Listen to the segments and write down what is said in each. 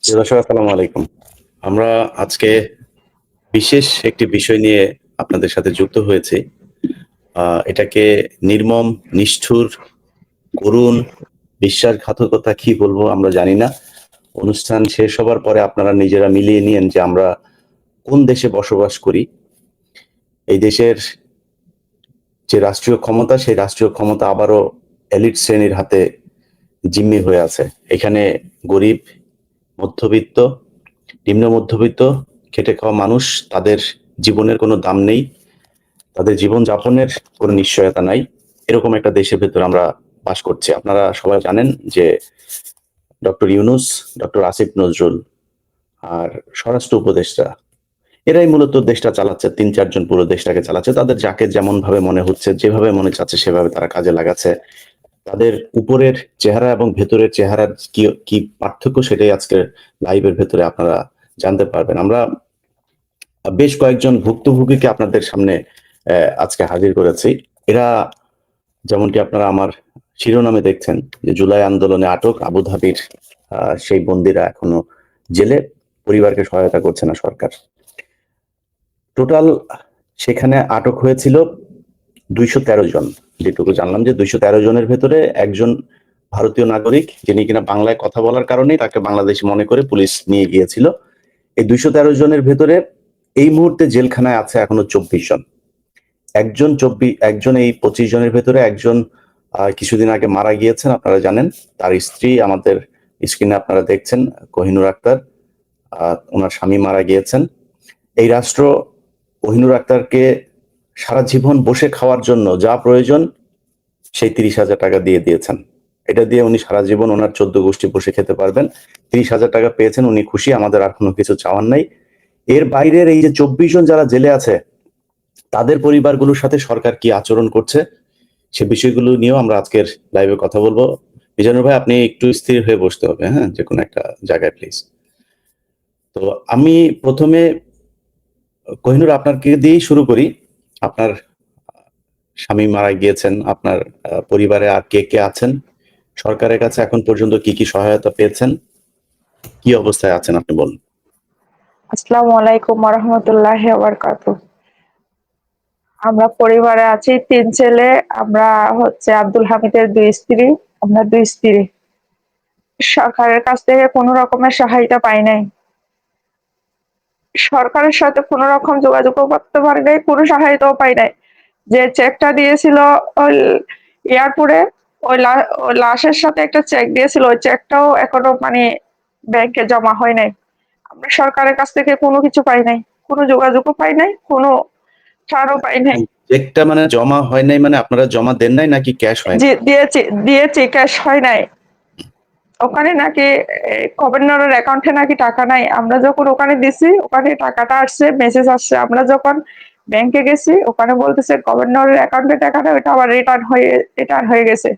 প্রিয় দর্শক, আসসালামু আলাইকুম। আমরা আজকে বিশেষ একটি বিষয় নিয়ে আপনাদের সাথে যুক্ত হয়েছি। এটাকে নির্মম, নিষ্ঠুর, করুণ, বিশ্বাসঘাতকতা কি বলবো আমরা জানি না। অনুষ্ঠান শেষ হবার পরে আপনারা নিজেরা মিলিয়ে নিয়েন যে আমরা কোন দেশে বসবাস করি। এই দেশের যে রাষ্ট্রীয় ক্ষমতা, সেই রাষ্ট্রীয় ক্ষমতা আবারও এলিট শ্রেণীর হাতে জিম্মি হয়ে আছে। এখানে গরিব, মধ্যবিত্ত, নিম্ন মধ্যবিত্ত, খেটে খাওয়া মানুষ, তাদের জীবনের কোনো দাম নেই, তাদের জীবন যাপনের কোনো নিশ্চয়তা নাই। এরকম একটা দেশের ভেতর আমরা বাস করছি। আপনারা সবাই জানেন যে ডক্টর ইউনূস, ডক্টর আসিফ নজরুল আর স্বরাষ্ট্র উপদেষ্টা এরাই মূলত দেশটা চালাচ্ছে। ৩-৪ জন পুরো দেশটাকে চালাচ্ছে। তাদের যাকে যেমন ভাবে মনে হচ্ছে, যেভাবে মনে চাচ্ছে সেভাবে তারা কাজে লাগাচ্ছে। তাদের উপরের চেহারা এবং ভেতরের চেহারার কি কি পার্থক্য, সেটাই আজকের লাইভের ভেতরে আপনারা জানতে পারবেন। আমরা বেশ কয়েকজন ভুক্তভোগীকে আপনাদের সামনে আজকে হাজির করেছি। এরা, যেমনটি আপনারা আমার শিরোনামে দেখছেন, যে জুলাই আন্দোলনে আটক আবুধাবির সেই বন্দীরা এখনো জেলে, পরিবারকে সহায়তা করছে না সরকার। টোটাল সেখানে আটক হয়েছিল ২১৩ জন। যেটুকু জানলাম যে ২১৩ জনের ভেতরে একজন ভারতীয় নাগরিক, যিনি কিনা বাংলায় কথা বলার কারণেই তাকে বাংলাদেশি মনে করে পুলিশ নিয়ে গিয়েছিল। এই ২১৩ জনের ভেতরে এই মুহূর্তে জেলখানায় আছে এখনো ২৪ জন। একজন এই ২৫ জনের ভেতরে একজন কিছুদিন আগে মারা গিয়েছেন, আপনারা জানেন। তার স্ত্রী আমাদের স্ক্রিনে আপনারা দেখছেন, কোহিনুর আক্তার। ওনার স্বামী মারা গিয়েছেন। এই রাষ্ট্র কোহিনুর আক্তারকে সারা জীবন বসে খাওয়ার জন্য যা প্রয়োজন সেই ৩০,০০০ টাকা দিয়ে দিয়েছেন। এটা দিয়ে উনি সারা জীবন ওনার ১৪ গোষ্ঠী বসে খেতে পারবেন। ৩০,০০০ টাকা পেয়েছেন, উনি খুশি। আমাদের আর কোনো কিছু চাওয়ার নাই। এর বাইরের এই যে ২৪ জন যারা জেলে আছে, তাদের পরিবারগুলোর সাথে সরকার কি আচরণ করছে, সে বিষয়গুলো নিয়েও আমরা আজকের লাইভে কথা বলবো। মিজানুর ভাই, আপনি একটু স্থির হয়ে বসতে হবে, হ্যাঁ, যে কোনো একটা জায়গায় প্লিজ। তো আমি প্রথমে কোহিনুর আপনাকে দিয়েই শুরু করি। আপনার স্বামী মারা গিয়েছেন, আপনার পরিবারে আর কে কে আছেন? সরকারের কাছে এখন পর্যন্ত কি কি সহায়তা পেয়েছেন? কি অবস্থায় আছেন আপনি বলুন। আসসালামু আলাইকুম ওয়া রাহমাতুল্লাহি ওয়া বারাকাতুহু। আমরা পরিবারে আছি ৩ ছেলে। আমরা আব্দুল হামিদের ২ স্ত্রী। আমরা ২ স্ত্রী। সরকারের কাছ থেকে কোনো রকমের সহায়তা পাই নাই। সরকারের সাথে কোনো রকম যোগাযোগও করতে পারি নাই, কোনো সহায়তাও পাই নাই। যে চেকটা দিয়েছিল ওই এয়ারপোর্টে, ওই লাশের সাথে একটা চেক দিয়েছিল। ওই চেকটাও এখনো ব্যাংকে জমা হয় নাই। আমরা সরকারের কাছ থেকে কোনো কিছু পাই নাই। কোনো যোগাযোগও পাই নাই, কোনো ছাড়ও পাই নাই। চেকটা মানে জমা হয় নাই, মানে আপনারা জমা দেন নাই নাকি ক্যাশ হয় নাই? দিয়েছি, ক্যাশ হয় নাই। ওখানে নাকি গভর্নরের অ্যাকাউন্টে নাকি টাকা নাই। আমরা যখন ওখানে দিছি, ওখানে টাকাটা আসছে, মেসেজ আসছে। আমরা যখন ব্যাংকে গেছি, ওখানে বলতেছে গভর্নরের অ্যাকাউন্টে টাকা নেই, ওটা আবার রিটার্ন হয়ে গেছে।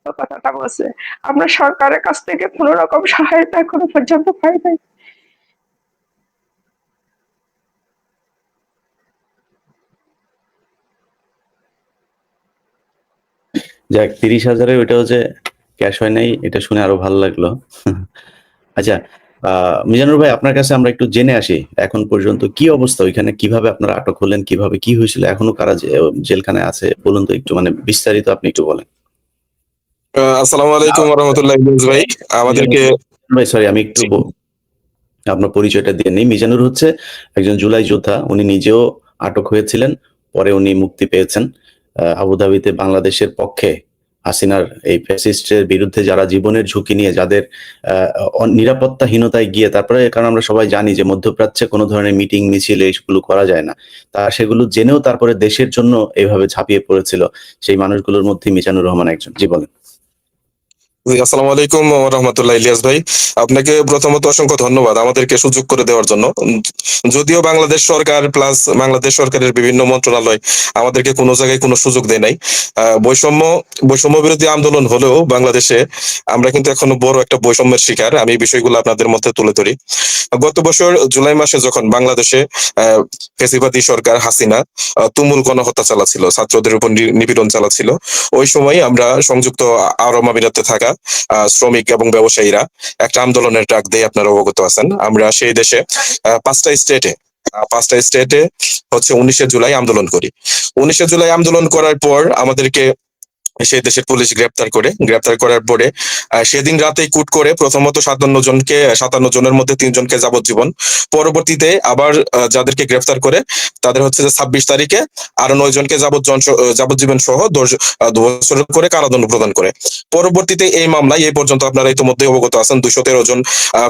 তো কথাটা বলছে। আমরা সরকারের কাছ থেকে কোনো রকম সহায়তা এখনো পর্যন্ত পাই নাই। যাক, ৩০,০০০ ওইটা হচ্ছে ক্যাশ হয় নাই, এটা শুনে আরো ভালো লাগলো। আচ্ছা, মিজানুর ভাই, আপনার কাছে আমরা একটু জেনে আসি, এখন পর্যন্ত কি অবস্থা ওইখানে, কিভাবে আপনারা আটক হলেন, কিভাবে কি হয়েছিল, এখনো কারা জেলখানায় আছে বলুন তো একটু, মানে বিস্তারিত আপনি একটু বলেন। আসসালামু আলাইকুম ওয়া রাহমাতুল্লাহি ভাই। আমাদেরকে ভাই সরি, আমি একটু আপনার পরিচয়টা দিয়ে নিই। মিজানুর হচ্ছে একজন জুলাই যোদ্ধা। উনি নিজেও আটক হয়েছিলেন, পরে উনি মুক্তি পেয়েছেন। আবুধাবিতে বাংলাদেশের পক্ষে হাসিনার এই ফ্যাসিস্টের বিরুদ্ধে যারা জীবনের ঝুঁকি নিয়ে, যাদের নিরাপত্তাহীনতায় গিয়ে, তারপরে কারণ আমরা সবাই জানি যে মধ্যপ্রাচ্যে কোনো ধরনের মিটিং মিছিল এইগুলো করা যায় না, তা সেগুলো জেনেও তারপরে দেশের জন্য এইভাবে ঝাঁপিয়ে পড়েছিল, সেই মানুষগুলোর মধ্যে মিজানুর রহমান একজন। জি বলেন। আসসালামু আলাইকুম ওয়া রাহমাতুল্লাহি। ইলিয়াস ভাই, আপনাকে প্রথমত অসংখ্য ধন্যবাদ আমাদেরকে সুযোগ করে দেওয়ার জন্য। যদিও বাংলাদেশ সরকার প্লাস বাংলাদেশ সরকারের বিভিন্ন মন্ত্রণালয় আমাদেরকে কোনো জায়গায় কোনো সুযোগ দেয় নাই। বৈষম্য বিরোধী আন্দোলন হলেও বাংলাদেশে আমরা কিন্তু এখনো বড় একটা বৈষম্যের শিকার। আমি এই বিষয়গুলো আপনাদের মধ্যে তুলে ধরি। গত বছর জুলাই মাসে যখন বাংলাদেশে ফ্যাসিবাদী সরকার হাসিনা তুমুল গণহত্যা চালাচ্ছিল, ছাত্রদের উপর নিপীড়ন চালাচ্ছিল, ওই সময় আমরা সংযুক্ত আরব আমিরাতে থাকা শ্রমিক এবং ব্যবসায়ীরা একটা আন্দোলনের ডাক দিয়ে আপনারা অবগত আছেন। আমরা সেই দেশে পাঁচটা স্টেটে হচ্ছে 19শে জুলাই আন্দোলন করি। 19শে জুলাই আন্দোলন করার পর আমাদেরকে সেই দেশের পুলিশ গ্রেপ্তার করার পরে সেদিন রাতেই কুট করে প্রথমত 57 জনের মধ্যে 3 জনকে যাবজ্জীবন, পরবর্তীতে আবার যাদেরকে গ্রেপ্তার করে তাদের হচ্ছে যে 26 তারিখে আরো 9 জনকে যাবজ্জীবন সহ 2 বছর করে কারাদণ্ড প্রদান করে। পরবর্তীতে এই মামলায় এই পর্যন্ত আপনারা ইতিমধ্যে অবগত আছেন 213 জন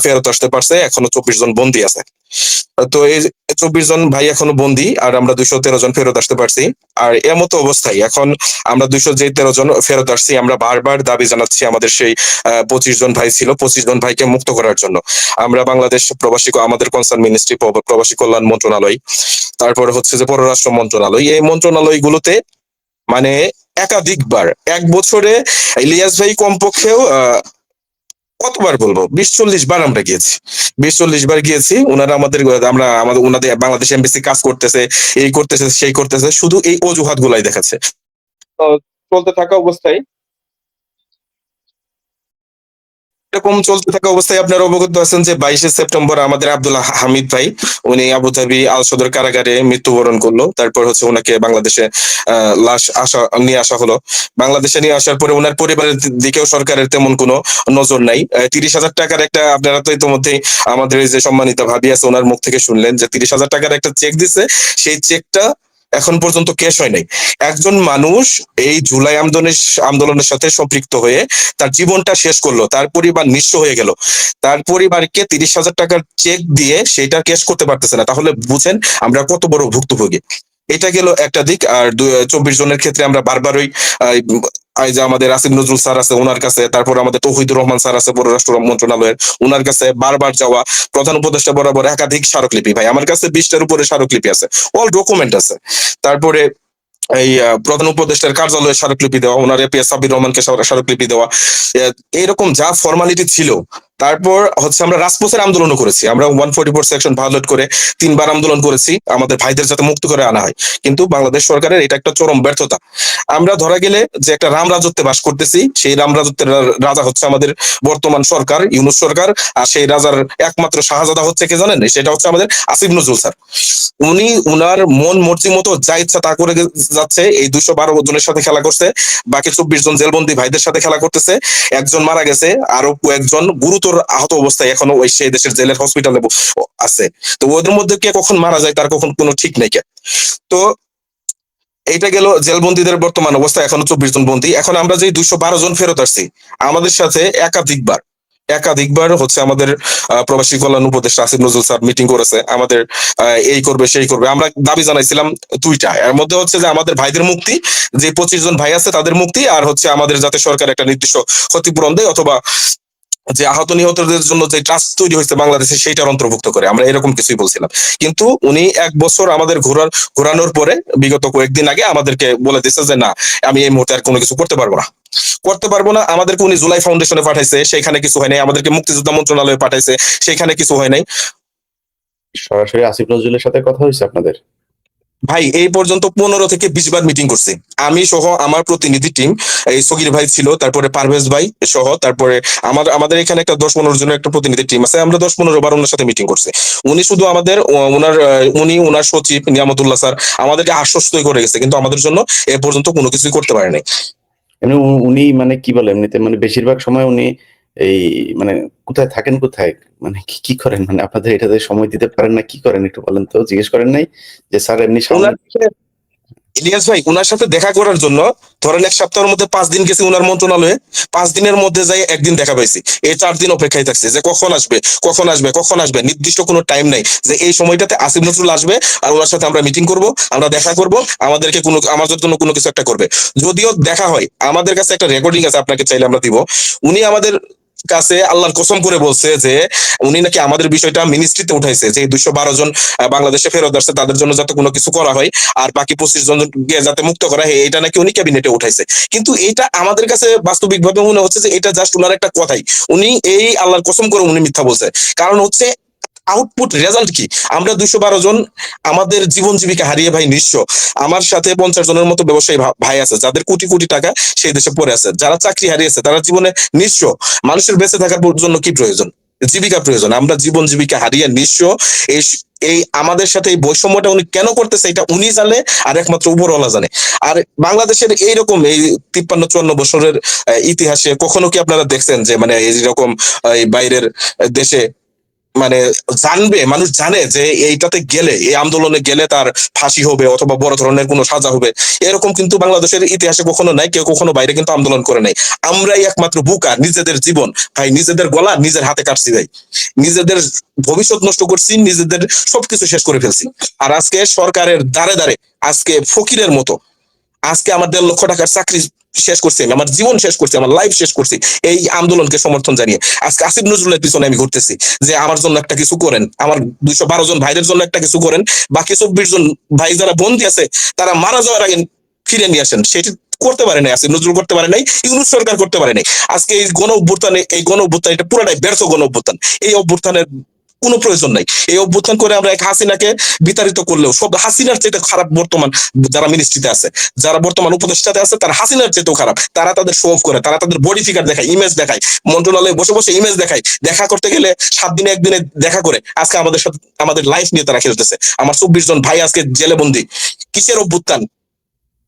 ফেরত আসতে পারছে, এখনো 24 জন বন্দী আছে। তো এই 24 জন ভাই এখনো বন্দী, আর আমরা 213 জন ফেরত আসতে পারছি। আর এমতো অবস্থায় এখন আমরা 213 জন ফেরত আসছি, আমরা বারবার দাবি জানাচ্ছি আমাদের সেই 25 জন ভাই ছিল, 25 জন ভাইকে মুক্ত করার জন্য। আমরা বাংলাদেশ আমাদের কনসার্ন মিনিস্ট্রি, প্রবাসী কল্যাণ মন্ত্রণালয়, তারপর হচ্ছে যে পররাষ্ট্র মন্ত্রণালয়, এই মন্ত্রণালয়গুলোতে মানে একাধিকবার, এক বছরে ইলিয়াস ভাই কমপক্ষেও কতবার বলবো, 20-40 বার আমরা গিয়েছি, 20-40 বার গিয়েছি। ওনারা আমাদের ওনাদের বাংলাদেশ এমবেসি কাজ করতেছে, এই করতেছে সেই করতেছে, শুধু এই অজুহাত গুলাই দেখাচ্ছে। তো চলতে থাকা অবস্থায় এরকম চলতে থাকা অবস্থায় আপনারা অবগত আছেন যে 22শে সেপ্টেম্বর আমাদের আব্দুল হামিদ ভাই, উনি আবুধাবি আল সদর কারাগারে মৃত্যুবরণ করলো। তারপর হচ্ছে ওনাকে বাংলাদেশে লাশ নিয়ে আসা হলো। বাংলাদেশে নিয়ে আসার পরে ওনার পরিবারের দিকেও সরকারের তেমন কোনো নজর নাই। 30,000 টাকার একটা, আপনারা তো ইতিমধ্যেই আমাদের এই যে সম্মানিত ভাবি আছে ওনার মুখ থেকে শুনলেন যে 30,000 টাকার একটা চেক দিছে, সেই চেকটা এখন পর্যন্ত ক্যাশ হয় নাই। একজন মানুষ এই জুলাই আন্দোলনের সাথে সম্পৃক্ত হয়ে তার জীবনটা শেষ করলো, তার পরিবার নিঃস্ব হয়ে গেল, তার পরিবারকে 30,000 টাকার চেক দিয়ে সেটা ক্যাশ করতে পারতেছে না, তাহলে বুঝেন আমরা কত বড় ভুক্তভোগী। এটা গেল একটা দিক। আর 24 জনের ক্ষেত্রে আমরা বারবারই এই যে আমাদের আসিফ নজরুল স্যার আছে ওনার কাছে, তারপর আমাদের তৌহিদুর রহমান স্যার আছে পররাষ্ট্র মন্ত্রণালয়ের, ওনার কাছে বারবার যাওয়া, প্রধান উপদেষ্টা বরাবর একাধিক স্মারকলিপি, ভাই আমার কাছে 20টার উপরে স্মারকলিপি আছে, অল ডকুমেন্ট আছে। তারপরে এই প্রধান উপদেষ্টার কার্যালয়ে স্মারকলিপি দেওয়া, ওনার এপিএস সাব্বির রহমানকে স্মারকলিপি দেওয়া, এইরকম যা ফর্মালিটি ছিল। তারপর হচ্ছে আমরা রাজপথের আন্দোলনও করেছি, আমরা 144 সেকশন ভায়োলেট করে 3 বার আন্দোলন করেছি আমাদের ভাইদের যাতে মুক্ত করে আনা হয়, কিন্তু বাংলাদেশ সরকারের এটা একটা চরম ব্যর্থতা। আমরা ধরা গেলে যে একটা রাম রাজত্বে বাস করতেছি, সেই রাম রাজত্বের রাজা হচ্ছে আমাদের বর্তমান সরকার, ইউনূস সরকার। আর সেই রাজার একমাত্র শাহজাদা হচ্ছে কে জানেন? সেটা হচ্ছে আমাদের আসিফ নজরুল স্যার। উনি উনার মন মর্জি মতো যা ইচ্ছা তা করে যাচ্ছে। এই 212 জনের সাথে খেলা করছে, বাকি 24 জন জেলবন্দি ভাইদের সাথে খেলা করতেছে। একজন মারা গেছে, আরো কয়েকজন গুরুতর আহত অবস্থায় এখনো ওই সেই দেশের জেলের হসপিটালে আছে। তো ওদের মধ্যে কে কখন মারা যায় তার কখন কোনো ঠিক নেই। তো এইটা গেল জেলবন্দীদের বর্তমান অবস্থা, এখনো 24 জন বন্দী। এখন আমরা যে 212 জন ফেরত আসছি, আমাদের সাথে একাধিকবার হচ্ছে আমাদের প্রবাসী কল্যাণ উপদেষ্টা আসিফ নজরুল স্যার মিটিং করেছে, আমাদের এই করবে সেই করবে। আমরা দাবি জানাইছিলাম 2টা, এর মধ্যে হচ্ছে যে আমাদের ভাইদের মুক্তি, যে 25 জন ভাই আছে তাদের মুক্তি, আর হচ্ছে আমাদের যাতে সরকার একটা নির্দিষ্ট ক্ষতিপূরণ দেয়, অথবা যে আহত নিহতদের জন্য যে ট্রাস্ট তৈরি হয়েছে বাংলাদেশে সেইটার অন্তর্ভুক্ত করে, আমরা এরকম কিছুই বলছিলাম। কিন্তু উনি 1 বছর আমাদের ঘোরানোর পরে বিগত কয়েকদিন আগে আমাদেরকে বলে দিচ্ছে যে না, আমি এই মুহূর্তে আর কোনো কিছু করতে পারবো না। আমাদেরকে উনি জুলাই ফাউন্ডেশনে পাঠাইছে, সেখানে কিছু হয় নাই। আমাদেরকে মুক্তিযোদ্ধা মন্ত্রণালয়ে পাঠাইছে, সেখানে কিছু হয় নাই। সরাসরি আসিফ নজরুলের সাথে কথা হয়েছে আপনাদের? ভাই এই পর্যন্ত 15 থেকে 20 বার মিটিং করছি, আমি সহ আমার প্রতিনিধি টিম, এই সগির ভাই ছিল, তারপরে পারভেজ ভাই সহ, তারপরে আমাদের এখানে একটা 10-15 জনের একটা প্রতিনিধি টিম আছে। আমরা 10-15 বার ওনার সাথে মিটিং করছি। উনি শুধু আমাদের ওনার সচিব নিয়ামতুল্লাহ স্যার আমাদেরকে আশ্বস্তই করে গেছে, কিন্তু আমাদের জন্য এ পর্যন্ত কোনো কিছুই করতে পারে নাই। এমনি উনি মানে কি বলে, এমনিতে মানে বেশিরভাগ সময় উনি এই মানে কোথায় থাকেন, কোথায় মানে কি করেন, মানে আপনাদের এটাতে সময় দিতে পারেন না, কি করেন একটু বলেন তো? জিজ্ঞেস করেন নাই যে স্যার এমনি ইলিয়াস ভাই ওনার সাথে দেখা করার জন্য ধরেন 1 সপ্তাহের মধ্যে 5 দিন গেছি ওনার মন্ত্রণালয়ে, 5 দিনের মধ্যে যাই 1 দিন দেখা পাইছি। এই 4 দিন অপেক্ষায় থাকছে যে কখন আসবে, নির্দিষ্ট কোনো টাইম নাই যে এই সময়টাতে আসিফ নজরুল আসবে আর ওনার সাথে আমরা মিটিং করব, আমরা দেখা করব, আমাদেরকে আমাদের জন্য কোনো কিছু একটা করবে। যদিও দেখা হয়, আমাদের কাছে একটা রেকর্ডিং আছে, আপনাকে চাইলে আমরা দিব। উনি আমাদের কাছে আল্লাহর কসম করে বলছে যে উনি নাকি আমাদের বিষয়টা মিনিস্ট্রিতে উঠাইছে, যে 212 জন বাংলাদেশে ফেরত আসছে তাদের জন্য যাতে কোনো কিছু করা হয়, আর বাকি 25 জনকে যাতে মুক্ত করা হয়, এটা নাকি উনি ক্যাবিনেটে উঠাইছে। কিন্তু এটা আমাদের কাছে বাস্তবিকভাবে মনে হচ্ছে যে এটা জাস্ট ওনার একটা কথাই, উনি এই আল্লাহর কসম করে উনি মিথ্যা বলছে। কারণ হচ্ছে আউটপুট রেজাল্ট কি? আমরা 212 জন আমাদের জীবন জীবিকা হারিয়ে ভাই নিঃস্ব। আমার সাথে 50 জনের মতো ব্যবসায়ী ভাই আছে যাদের কোটি কোটি টাকা সেই দেশে পড়ে আছে, যারা চাকরি হারিয়েছে, তারা জীবনে নিঃস্ব। মানুষের বেঁচে থাকার জন্য কি প্রয়োজন? জীবিকা প্রয়োজন। আমরা জীবন জীবিকা হারিয়ে নিঃস্ব। এই এই আমাদের সাথে এই বৈষম্যটা উনি কেন করতেছে এটা উনি জানে, আর একমাত্র উপরওয়ালা জানে। আর বাংলাদেশের এইরকম এই 53-54 বছরের ইতিহাসে কখনো কি আপনারা দেখছেন যে মানে এইরকম এই বাইরের দেশে মানে জানবে, মানুষ জানে যে এইটাতে গেলে, এই আন্দোলনে গেলে তার ফাঁসি হবে অথবা বড় ধরনের কোনো সাজা হবে? এরকম কিন্তু বাংলাদেশের ইতিহাসে কখনো নাই। কেউ কখনো বাইরে কিন্তু আন্দোলন করে নাই। আমরাই একমাত্র বুকা, নিজেদের জীবন ভাই, নিজেদের গলা নিজের হাতে কাটছি ভাই, নিজেদের ভবিষ্যৎ নষ্ট করছি, নিজেদের সবকিছু শেষ করে ফেলছি। আর আজকে সরকারের দ্বারে দ্বারে আজকে ফকিরের মতো আজকে আমার 1.5 লক্ষ টাকার চাকরি শেষ করছি, আমি আমার জীবন শেষ করছি, আমার লাইফ শেষ করছি এই আন্দোলনকে সমর্থন জানিয়ে। আজকে আসিফ নজরুলের পিছনে আমি ঘুরতেছি যে আমার জন্য একটা কিছু করেন, আমার 212 জন ভাইদের জন্য একটা কিছু করেন, বাকি 24 জন ভাই যারা বন্দী আছে তারা মারা যাওয়ার আগে ফিরে নিয়ে আসেন। সেটি করতে পারে নাই আসিফ নজরুল, করতে পারে নাই ইউনূস সরকার, করতে পারে নাই। আজকে এই গণ অভ্যুত্থানে, এই গণ অভ্যুত্থান এটা পুরোটাই ব্যর্থ গণ অভ্যুত্থান। এই অভ্যুত্থানের কোনো প্রয়োজন নাই। এই অভ্যুত্থান করে আমরা এক হাসিনাকে বিতাড়িত করলেও সব হাসিনার চেয়ে খারাপ বর্তমান যারা মিনিস্ট্রিতে আছে, যারা বর্তমান উপদেষ্টাতে আছে, তারা হাসিনার চেয়েও খারাপ। তারা তাদের শো অফ করে, তারা তাদের বডি ফিগার দেখায়, ইমেজ দেখায়, মন্ত্রণালয়ে বসে বসে ইমেজ দেখায়। দেখা করতে গেলে 7 দিনে 1 দিনে দেখা করে আজকে আমাদের সাথে আমাদের লাইফ নিয়ে তারা খেলতেছে। আমার 24 জন ভাই আজকে জেলে বন্দী। কিসের অভ্যুত্থান?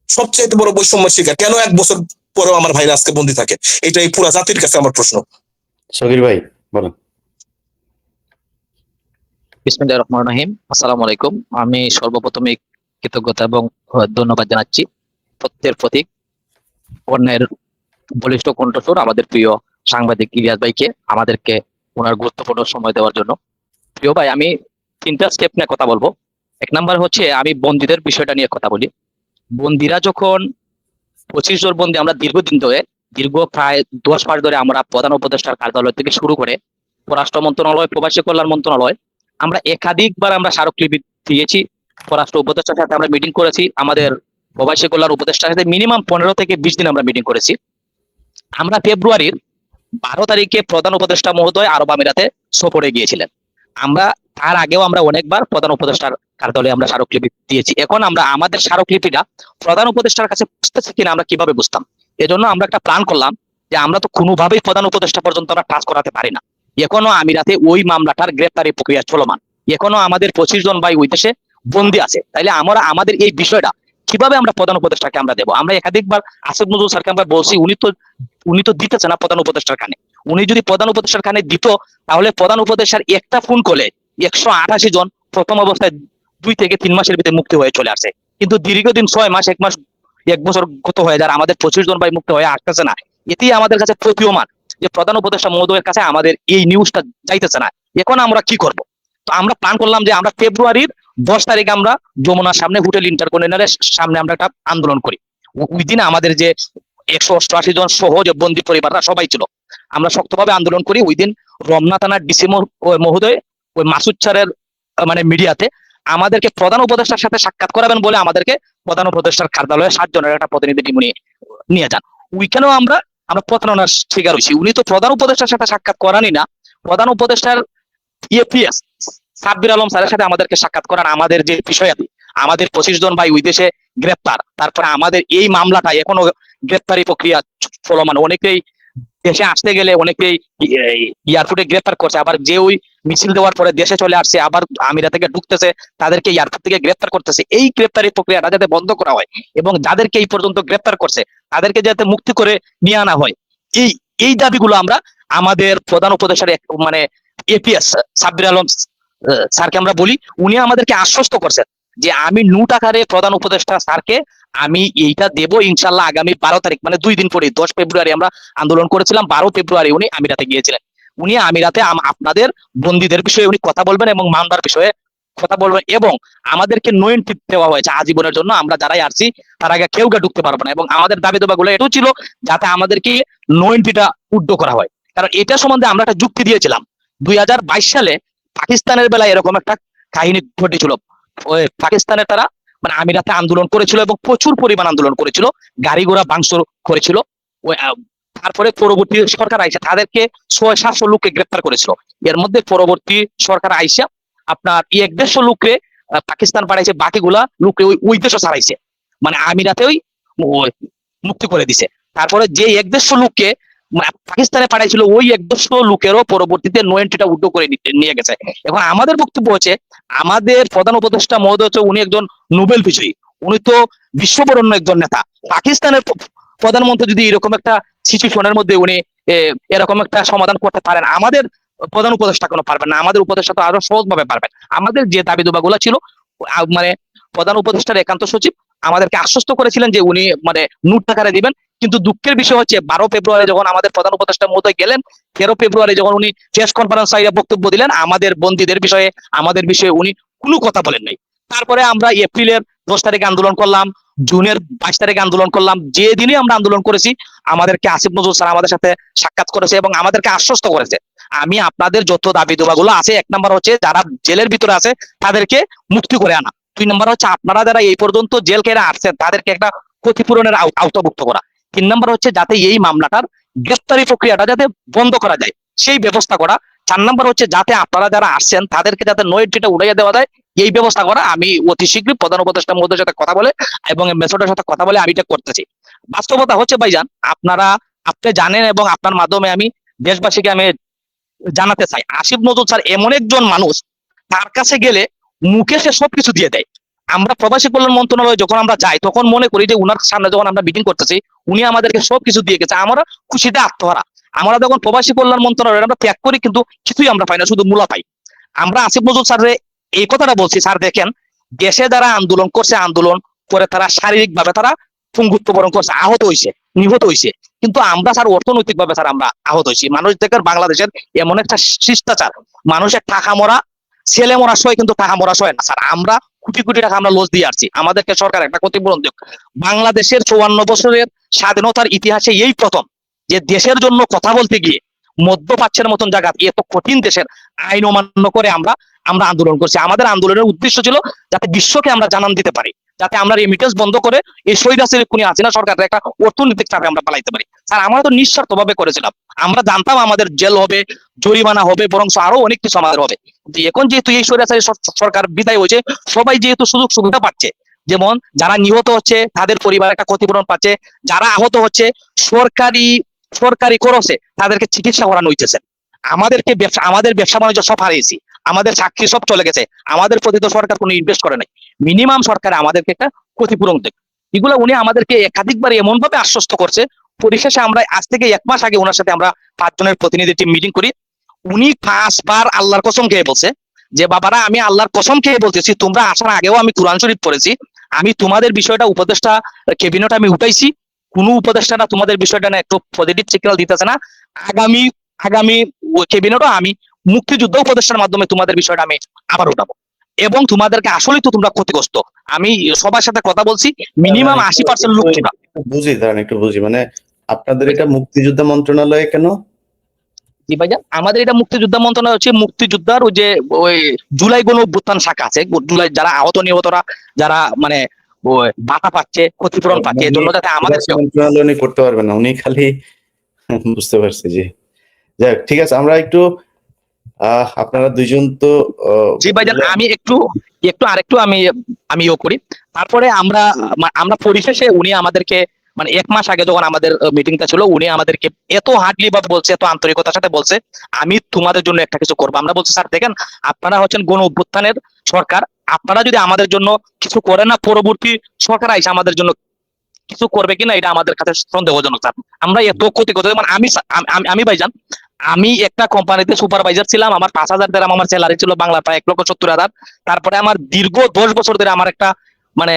সবচেয়ে বড় বৈষম্যের শিকার। কেন 1 বছর পরেও আমার ভাইরা আজকে বন্দী থাকে? এটা এই পুরা জাতির কাছে আমার প্রশ্ন। সগির ভাই বলেন। বিসমিল্লাহির রহমানির রহিম। আসসালামু আলাইকুম। আমি সর্বপ্রথমে কৃতজ্ঞতা এবং ধন্যবাদ জানাচ্ছি সত্যের প্রতীক, অন্যের বলিষ্ঠ কণ্ঠস্বর আমাদের প্রিয় সাংবাদিক ইলিয়াস ভাইকে, আমাদেরকে ওনার গুরুত্বপূর্ণ সময় দেওয়ার জন্য। প্রিয় ভাই, আমি 3টা স্টেপ নিয়ে কথা বলবো। 1 নাম্বার হচ্ছে আমি বন্দীদের বিষয়টা নিয়ে কথা বলি। বন্দীরা যখন 25 জন বন্দী, আমরা দীর্ঘদিন ধরে, দীর্ঘ প্রায় 10 মাস ধরে আমরা প্রধান উপদেষ্টার কার্যালয় থেকে শুরু করে পররাষ্ট্র মন্ত্রণালয়, প্রবাসী কল্যাণ মন্ত্রণালয়, আমরা একাধিকবার আমরা স্মারকলিপি দিয়েছি। পররাষ্ট্র উপদেষ্টার সাথে আমরা মিটিং করেছি, আমাদের প্রবাসী কল্যাণ উপদেষ্টার সাথে মিনিমাম 15 থেকে 20 দিন আমরা মিটিং করেছি। আমরা ফেব্রুয়ারির 12 তারিখে প্রধান উপদেষ্টা মহোদয় আরব আমিরাতে সফরে গিয়েছিলেন। আমরা তার আগেও আমরা অনেকবার প্রধান উপদেষ্টার কার্যালয়ে আমরা স্মারকলিপি দিয়েছি। এখন আমরা আমাদের স্মারকলিপিটা প্রধান উপদেষ্টার কাছে বুঝতেছি কিনা আমরা কিভাবে বুঝতাম? এজন্য আমরা একটা প্ল্যান করলাম যে আমরা তো কোনোভাবেই প্রধান উপদেষ্টা পর্যন্ত আমরা টাচ করাতে পারি না। এখনো আমিরাতে ওই মামলাটার গ্রেপ্তারি প্রক্রিয়া চলমান, এখনো আমাদের 25 জন ভাই ওই দেশে বন্দী আছে। তাইলে আমরা আমাদের এই বিষয়টা কিভাবে আমরা প্রধান উপদেষ্টাকে আমরা দেবো? আমরা একাধিকবার আসিফ নজরুল স্যারকে আমরা বলছি, উনি তো দিতেছে না প্রধান উপদেষ্টার কানে। উনি যদি প্রধান উপদেষ্টার কানে দিত, তাহলে প্রধান উপদেষ্টার একটা ফোন কলে 188 জন প্রথম অবস্থায় 2 থেকে 3 মাসের ভিতরে মুক্তি হয়ে চলে আসে। কিন্তু দীর্ঘদিন 6 মাস, 1 মাস, 1 বছর গত হয়ে যায়, আমাদের 25 জন ভাই মুক্তি হয়ে আসতেছে না। এতেই আমাদের কাছে প্রতীয়মান যে প্রধান উপদেষ্টা মহোদয়ের কাছে আমাদের এই নিউজটা যাইতেছে না। এখন আমরা কি করব? তো আমরা প্ল্যান করলাম যে আমরা ফেব্রুয়ারির 10 তারিখে আমরা যমুনার সামনে হোটেল ইন্টারকন্টিনেন্টালের সামনে আমরা একটা আন্দোলন করি। ওই দিন আমাদের যে 188 জন সহ যে বন্দী পরিবাররা সবাই ছিল, আমরা শক্তভাবে আন্দোলন করি। ওই দিন রমনা থানার ডিসি মহোদয় ওই মাসুদ স্যারের মানে মিডিয়াতে আমাদেরকে প্রধান উপদেষ্টার সাথে সাক্ষাৎ করাবেন বলে আমাদেরকে প্রধান উপদেষ্টার কার্যালয়ে 7 জনের একটা প্রতিনিধি টিম নিয়ে যান। ওইখানেও আমরা প্রতারণার শিকার হয়েছি। উনি তো প্রধান উপদেষ্টার সাথে সাক্ষাৎ করানি না, প্রধান উপদেষ্টার এপিএস সাব্বির আলম স্যারের সাথে আমাদেরকে সাক্ষাৎ করান। আমাদের যে বিষয়াদি, আমাদের 25 জন ভাই ওই দেশে গ্রেপ্তার, তারপরে আমাদের এই মামলাটা এখনো গ্রেপ্তারি প্রক্রিয়া চলমান। অনেকেই দেশে আসতে গেলে অনেকেই এয়ারপোর্টে গ্রেপ্তার করছে, আবার যে ওই মিছিল দেওয়ার পরে দেশে চলে আসছে, আবার আমিরা থেকে ঢুকতেছে, তাদেরকে এয়ারপোর্ট থেকে গ্রেপ্তার করতেছে। এই গ্রেপ্তারি প্রক্রিয়াটা যাতে বন্ধ করা হয় এবং যাদেরকে এই পর্যন্ত গ্রেপ্তার করছে তাদেরকে যাতে মুক্তি করে নিয়ে আনা হয়, এই দাবিগুলো আমরা আমাদের প্রধান উপদেষ্টার মানে এপিএস সাব্বির আলম স্যারকে আমরা বলি। উনি আমাদেরকে আশ্বস্ত করছেন যে আমি নোট আকারে প্রধান উপদেষ্টা স্যারকে আমি এইটা দেব ইনশাল্লাহ আগামী 12 তারিখ, মানে 2 দিন পরে 10 ফেব্রুয়ারি আমরা আন্দোলন করেছিলাম, 12 ফেব্রুয়ারি উনি আমিরাতে গিয়েছিলেন। উনি আমিরাতে আপনাদের বন্দীদের বিষয়ে উনি কথা বলবেন এবং মামলার বিষয়ে কথা বলবেন, এবং আমাদেরকে নো এন্ট্রি দেওয়া হয়েছে আজীবনের জন্য। আমরা যারাই আসছি তার আগে কেউ ঢুকতে পারবো না, এবং আমাদের দাবি দাবাগুলো এটাও ছিল যাতে আমাদেরকে নো এন্ট্রিটা উদ্ধ করা হয়। কারণ এটা সম্বন্ধে আমরা একটা যুক্তি দিয়েছিলাম। 2022 সালে পাকিস্তানের বেলায় এরকম একটা কাহিনী ঘটেছিল। পাকিস্তানের তারা মানে আমিরাতে আন্দোলন করেছিল এবং প্রচুর পরিমাণ আন্দোলন করেছিল, গাড়ি ঘোড়া ভাঙচুর করেছিল। তারপরে পরবর্তী সরকার আইসা তাদেরকে 600-700 লোককে গ্রেপ্তার করেছিল। এর মধ্যে পরবর্তী সরকার আইসা আপনার 150 লোককে পাকিস্তান পাঠাইছে, বাকিগুলা লোককে ওই দেশে ছাড়াইছে, মানে আমিরাতেই মুক্তি করে দিছে। তারপরে যে 150 লোককে পাকিস্তানে পাঠাইছিল ওই 150 লোকেরও পরবর্তীতে 90টা উড্ডো করে নিয়ে গেছে। এখন আমাদের বক্তব্য হচ্ছে, আমাদের প্রধান উপদেষ্টা মহোদয় হচ্ছে উনি একজন নোবেল বিজয়ী, উনি তো বিশ্ববরণ্য একজন নেতা। পাকিস্তানের প্রধানমন্ত্রী যদি এরকম একটা সিচুয়েশনের মধ্যে উনি এরকম একটা সমাধান করতে পারেন, আমাদের প্রধান উপদেষ্টা কোনো পারবেন না, আমাদের উপদেষ্টা তো আরো সহজ ভাবে পারবেন। আমাদের যে দাবি দুবাগুলো ছিল, মানে প্রধান উপদেষ্টার একান্ত সচিব আমাদেরকে আশ্বস্ত করেছিলেন যে উনি মানে নোট আকারে দিবেন। কিন্তু দুঃখের বিষয় হচ্ছে 12 ফেব্রুয়ারি যখন আমাদের প্রধান উপদেষ্টা মহোদয় গেলেন, 13 ফেব্রুয়ারি যখন উনি প্রেস কনফারেন্স বক্তব্য দিলেন, আমাদের বন্দীদের বিষয়ে আমাদের বিষয়ে উনি কোনো কথা বলেন নাই। তারপরে আমরা এপ্রিলের 10 তারিখে আন্দোলন করলাম, জুনের 22 তারিখে আন্দোলন করলাম। যে দিনই আমরা আন্দোলন করেছি আমাদেরকে আসিফ নজরুল স্যার আমাদের সাথে সাক্ষাৎ করেছে এবং আমাদেরকে আশ্বস্ত করেছে, আমি আপনাদের যত দাবি দাবাগুলো আছে, 1 নম্বর হচ্ছে যারা জেলের ভিতরে আছে তাদেরকে মুক্তি করে আনা, 2 নম্বর হচ্ছে আপনারা যারা এই পর্যন্ত জেল কেটে আসছেন তাদেরকে একটা ক্ষতিপূরণের আওতাভুক্ত করা, 3 নম্বর হচ্ছে যাতে এই মামলাটার গ্রেফতারি প্রক্রিয়াটা যাতে বন্ধ করা যায় সেই ব্যবস্থা করা, 4 নম্বর হচ্ছে যাতে আপনারা যারা আসছেন তাদেরকে যাতে 90টা উড়াইয়া দেওয়া যায় এই ব্যবস্থা করা। আমি অতি শীঘ্রই প্রধান উপদেষ্টা মহোদয়ের সাথে কথা বলে এবং মেসোডের সাথে কথা বলে আমি এটা করতেছি। বাস্তবতা হচ্ছে ভাইজান, আপনি জানেন এবং আপনার মাধ্যমে আমি দেশবাসীকে আমি জানাতে চাই, আসিফ নজরুল স্যার এমন একজন মানুষ, তার কাছে গেলে মুখে সে সবকিছু দিয়ে দেয়। আমরা প্রবাসী কল্যাণ মন্ত্রণালয়ে যখন আমরা যাই তখন মনে করি যে উনার সামনে যখন আমরা মিটিং করতেছি উনি আমাদেরকে সবকিছু দিয়ে গেছে, আমরা খুশিতে আত্মহারা। আমরা যখন প্রবাসী কল্যাণ মন্ত্রণালয়ে আমরা ত্যাগ করি কিন্তু কিছুই আমরা পাই না, শুধু মূলা পাই। আমরা আসিফ নজরুল স্যারের এই কথাটা বলছি, স্যার দেখেন দেশে যারা আন্দোলন করছে, আন্দোলন করে তারা শারীরিক ভাবে তারা পঙ্গুত্ব বরণ করছে, আহত হয়েছে, নিহত হয়েছে, কিন্তু আমরা স্যার অর্থনৈতিক ভাবে স্যার আমরা আহত হয়েছি। মানুষ দেখেন বাংলাদেশের এমন একটা শিষ্টাচার, মানুষের টাকা মরা, ছেলে মরা সয় কিন্তু টাকা মরা সয় না স্যার। আমরা কোটি কোটি টাকা আমরা লস দিয়ে আসছি, আমাদেরকে সরকার একটা ক্ষতিপূরণ দিক। বাংলাদেশের 54 বছরের স্বাধীনতার ইতিহাসে এই প্রথম যে দেশের জন্য কথা বলতে গিয়ে মধ্যপ্রাচ্যের মতন জায়গা এত কঠিন দেশের আইন অমান্য করে আমরা আন্দোলন করছি। আমাদের আন্দোলনের উদ্দেশ্য ছিল যাতে বিশ্বকে আমরা জানান দিতে পারি, যাতে আমরা রেমিটেন্স বন্ধ করে এই স্বৈরাচারী খুনি হাসিনা সরকারের একটা অর্থনৈতিক চাপে আমরা পালাইতে পারি। স্যার আমরা তো নিঃস্বার্থ ভাবে করেছিলাম, আমরা জানতাম আমাদের জেল হবে, জরিমানা হবে, বরং আরো অনেক কিছু আমাদের হবে। এখন যেহেতু এই স্বৈরাচারী সরকার বিদায় হয়েছে, সবাই যেহেতু সুযোগ সুবিধা পাচ্ছে, যেমন যারা নিহত হচ্ছে তাদের পরিবার একটা ক্ষতিপূরণ পাচ্ছে, যারা আহত হচ্ছে সরকারি খরচে তাদেরকে চিকিৎসা করানো হইতেছে। আমাদের ব্যবসা বাণিজ্য সব হারিয়েছি, আমাদের চাকরি সব চলে গেছে, আমাদের প্রতি তো সরকার কোনো ইনভেস্ট করে নাই। মিনিমাম সরকার আমাদেরকে একটা ক্ষতিপূরণ দেয়। এগুলো উনি আমাদেরকে একাধিকবার এমন ভাবে আশ্বস্ত করছে, পরিশেষে আমরা আজ থেকে 1 মাস আগে ওনার সাথে আমরা 5 জনের প্রতিনিধি টিম মিটিং করি। উনি 5 বার আল্লাহর কসম খেয়ে বলছে যে বাবারা আমি আল্লাহর কসম খেয়ে বলতেছি, তোমরা আসার আগেও আমি কোরআন শরীফ পড়েছি, আমি তোমাদের বিষয়টা উপদেষ্টা ক্যাবিনেট আমি উঠাইছি, কোনো উপদেষ্টারা তোমাদের বিষয়টা না একটু পজিটিভ সিগন্যাল দিতেছে না। আগামী ক্যাবিনেটও আমি মুক্তিযুদ্ধ উপদেষ্টার মাধ্যমে তোমাদের বিষয়টা আমি আবার উঠাবো এবং তোমাদেরকে আসলেই তো তোমরা ক্ষতিগ্রস্ত। আমি সবার সাথে কথা বলছি, মিনিমাম 80% লোক একটু বুঝি মানে আপনাদের এটা মুক্তিযোদ্ধা মন্ত্রণালয়ে কেন? জি ভাইজান, আমাদের এটা মুক্তিযোদ্ধা মন্ত্রণালয় হচ্ছে মুক্তিযোদ্ধার ওই জুলাই গণ অভ্যুত্থান শাখা আছে, জুলাই যারা আহত নিহতরা যারা মানে ভাতা পাচ্ছে, ক্ষতিপূরণ পাচ্ছে, এর জন্য যাতে আমাদের মন্ত্রণালয় উনি করতে পারবেন না, উনি খালি বুঝতে পারছি। জি যাক, ঠিক আছে, আমরা একটু আপনারা দুইজন তো জি ভাইজান, আমি একটু আরেকটু আমি করি। তারপরে আমরা পরিশেষে উনি আমাদেরকে মানে 1 মাস আগে যখন আমাদের মিটিংটা ছিল, উনি আমাদেরকে এত হার্ডলি ভাবে বলছে, এত আন্তরিকতার সাথে বলছে আমি তোমাদের জন্য একটা কিছু করবো। আমরা বলছি স্যার দেখেন আপনারা হচ্ছেন গণ অভ্যুত্থানের সরকার, আপনারা যদি আমাদের জন্য কিছু করেন না, পরবর্তী সরকার আইসা আমাদের জন্য কিছু করবে কিনা এটা আমাদের কাছে সন্দেহজনক স্যার। আমরা এত ক্ষতি করতে মানে আমি ভাইজান, আমি একটা কোম্পানিতে সুপারভাইজার ছিলাম, আমার 5,000 দিরহাম আমার স্যালারি ছিল, বাংলা প্রায় 1,70,000। তারপরে আমার দীর্ঘ 10 বছর ধরে আমার একটা মানে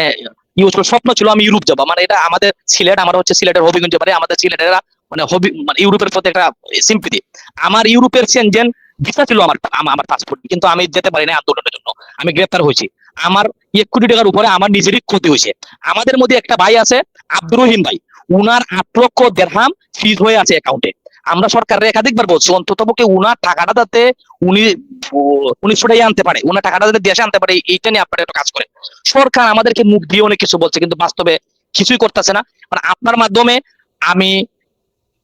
স্বপ্ন ছিল আমি ইউরোপ যাবো, মানে এটা আমাদের সিলেট, আমার হচ্ছে সিলেটের হবিগঞ্জ বাড়ি, আমাদের সিলেটেরা মানে মানে ইউরোপের প্রতি একটা সিম্পিতি। আমার ইউরোপের সেনজেন ভিসা ছিল আমার পাসপোর্ট, কিন্তু আমি যেতে পারি না আন্দোলনের জন্য, আমি গ্রেপ্তার হয়েছি। আমার 1 কোটি টাকার উপরে আমার নিজেরই ক্ষতি হয়েছে। আমাদের মধ্যে একটা ভাই আছে আব্দুর রহিম ভাই, উনার 8 লক্ষ দিরহাম ফিজ হয়ে আছে অ্যাকাউন্টে। আমরা সরকারের একাধিকবার বলছি অন্তত পক্ষে উনার টাকাটা যাতে উনি ছুটাই আনতে পারে, উনার টাকাটা যাতে দেশে আনতে পারে, এইটা নিয়ে আপনারা একটু কাজ করেন। সরকার আমাদেরকে মুখ দিয়ে অনেক কিছু বলছে কিন্তু বাস্তবে কিছুই করতেছে না। মানে আপনার মাধ্যমে আমি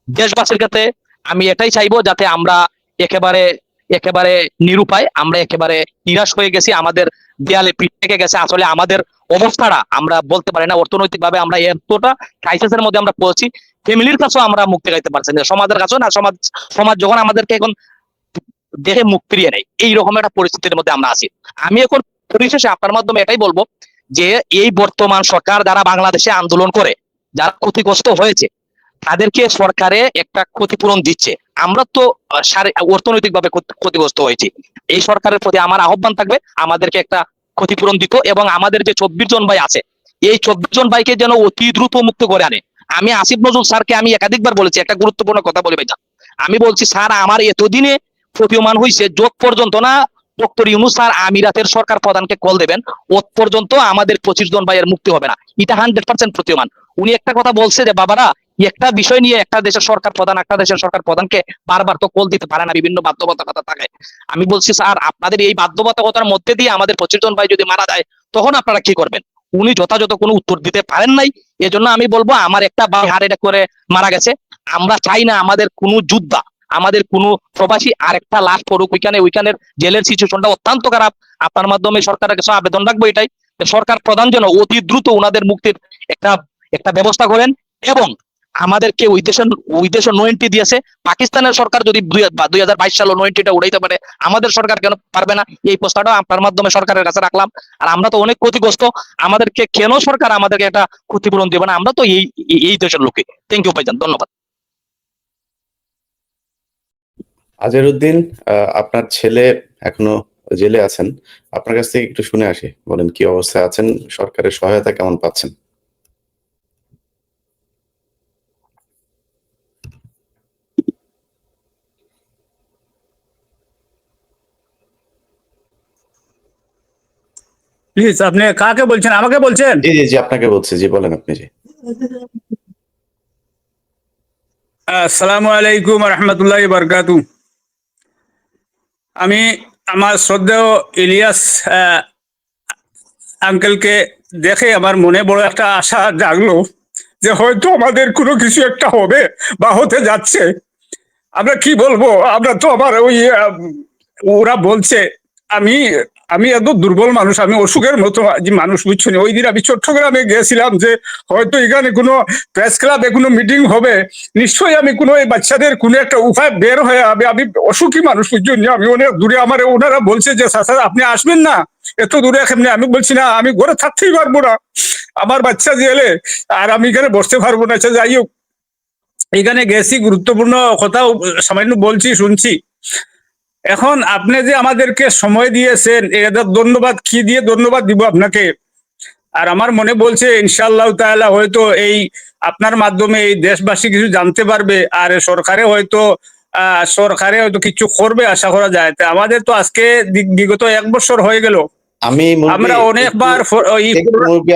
দেশবাসীর কাছে আমি এটাই চাইবো, যাতে আমরা একেবারে একেবারে নিরুপায়, আমরা একেবারে নিরাশ হয়ে গেছি, আমাদের দেয়ালে পিঠ থেকে গেছে। আসলে আমাদের অবস্থাটা আমরা বলতে পারি না, অর্থনৈতিক ভাবে আমরা এতটা ক্রাইসিসের মধ্যে আমরা পড়েছি, ফ্যামিলির কাছেও আমরা মুক্তি গাইতে পারছি না, সমাজের কাছেও না। সমাজ যখন আমাদেরকে এখন দেখে মুখ ফিরিয়ে নেয়, এইরকম একটা পরিস্থিতির মধ্যে আমরা আছি। আমি এখন পরিশেষে আপনার মাধ্যমে এটাই বলবো যে এই বর্তমান সরকার যারা বাংলাদেশে আন্দোলন করে, যারা ক্ষতিগ্রস্ত হয়েছে, তাদেরকে সরকারে একটা ক্ষতিপূরণ দিচ্ছে। আমরা তো অর্থনৈতিক ভাবে ক্ষতিগ্রস্ত হয়েছি। এই সরকারের প্রতি আমার আহ্বান থাকবে আমাদেরকে একটা ক্ষতিপূরণ দিত, এবং আমাদের যে 24 জন ভাই আছে, এই 24 জন ভাইকে যেন অতি দ্রুত মুক্ত করে আনে। আমি আসিফ নজরুল স্যারকে আমি একাধিকবার বলেছি, একটা গুরুত্বপূর্ণ কথা বলি ভাইজান। আমি বলছি, স্যার আমার এতদিনে প্রতীয়মান হয়েছে, যোগ পর্যন্ত না ডক্টর ইউনূস স্যার আমিরাতের সরকার প্রধানকে কল দেবেন, ও পর্যন্ত আমাদের 25 জন ভাইয়ের মুক্তি হবে না। এটা 100% প্রতীয়মান। উনি একটা কথা বলছে যে বাবারা, একটা বিষয় নিয়ে একটা দেশের সরকার প্রধানকে বারবার তো কল দিতে পারে না, বিভিন্ন বাধ্যবাধকতা থাকে। আমি বলছি স্যার, আপনাদের এই বাধ্যবাধকতার মধ্যে দিয়ে আমাদের 25 জন ভাই যদি মারা যায়, তখন আপনারা কি করবেন? উনি যথাযথ কোনো উত্তর দিতে পারেন নাই। এজন্য আমি বলবো, আমার একটা ভাই হার্ট অ্যাটাক করে মারা গেছে, আমরা চাই না আমাদের কোনো যোদ্ধা, আমাদের কোনো প্রবাসী আরেকটা লাশ পড়ুক ওইখানের জেলের সিচুয়েশনটা অত্যন্ত খারাপ। আপনার মাধ্যমে সরকারের কাছে আবেদন রাখবো এটাই, সরকার প্রধান যেন অতি দ্রুত ওনাদের মুক্তির একটা একটা ব্যবস্থা করেন। এবং আমাদেরকে ওই দেশের নোয়েন্টি দিয়েছে, পাকিস্তানের সরকার যদি 2022 সালে নোয়েন্টিটা উড়াইতে পারে, আমাদের সরকার কেন পারবে না? এই প্রস্তাবটা আপনার মাধ্যমে সরকারের কাছে রাখলাম। আর আমরা তো অনেক ক্ষতিগ্রস্ত, আমাদেরকে কেন সরকার আমাদেরকে একটা ক্ষতিপূরণ দেবে না? আমরা তো এই দেশের লোকে। থ্যাংক ইউ ভাইজান, ধন্যবাদ। আজহারউদ্দিন, আপনার ছেলে এখনো জেলে আছেন, আপনার কাছ থেকে একটু শুনে আসি, বলেন কি অবস্থায় আছেন, সরকারের সহায়তা কেমন পাচ্ছেন? প্লিজ, আপনি কাকে বলছেন? আমাকে বলছেন? জি জি জি, আপনাকে বলছি, জি বলেন আপনি। জি, আসসালামু আলাইকুম রহমতুল্লাহি বারকাতু। আমি আমার শ্রদ্ধেয় ইলিয়াস আঙ্কেলকে দেখে আমার মনে বড় একটা আশা জাগলো যে হয়তো আমাদের কোনো কিছু একটা হবে বা হতে যাচ্ছে। আমরা কি বলবো, আমরা তো আবার ওই ওরা বলছে, আমি আমি এত দুর্বল মানুষ, আমি অসুখের মতো যে মানুষ, বুঝছো না? ওই দিন আমি চট্টগ্রামে গিয়েছিলাম যে হয়তো এখানে কোনো প্রেস ক্লাবে কোনো মিটিং হবে, নিশ্চয়ই আমি কোনো এই বাচ্চাদের কোনো একটা উপায় বের হয়ে আমি অসুখী মানুষ, বুঝছো না? আমি অনেক দূরে, আমার ওনারা বলছে যে স্যার আপনি আসবেন না, এত দূরে কেমনে? আমি বলছি না, আমি ঘরে থাকতেই পারবো না, আমার বাচ্চা জেলে, আর আমি এখানে বসতে পারবো না। আচ্ছা যাই হোক, এখানে গেছি, গুরুত্বপূর্ণ কথা সামান্য বলছি, শুনছি। এখন আপনি যে আমাদেরকে সময় দিয়েছেন, এটা ধন্যবাদ, কি দিয়ে ধন্যবাদ দিব আপনাকে? আর আমার মনে বলছে ইনশাআল্লাহ তাআলা হয়তো এই আপনার মাধ্যমে এই দেশবাসী কিছু জানতে পারবে, আর সরকারে হয়তো কিছু করবে আশা করা যায়। তা আমাদের তো আজকে বিগত 1 বছর হয়ে গেল, আমরা অনেকবার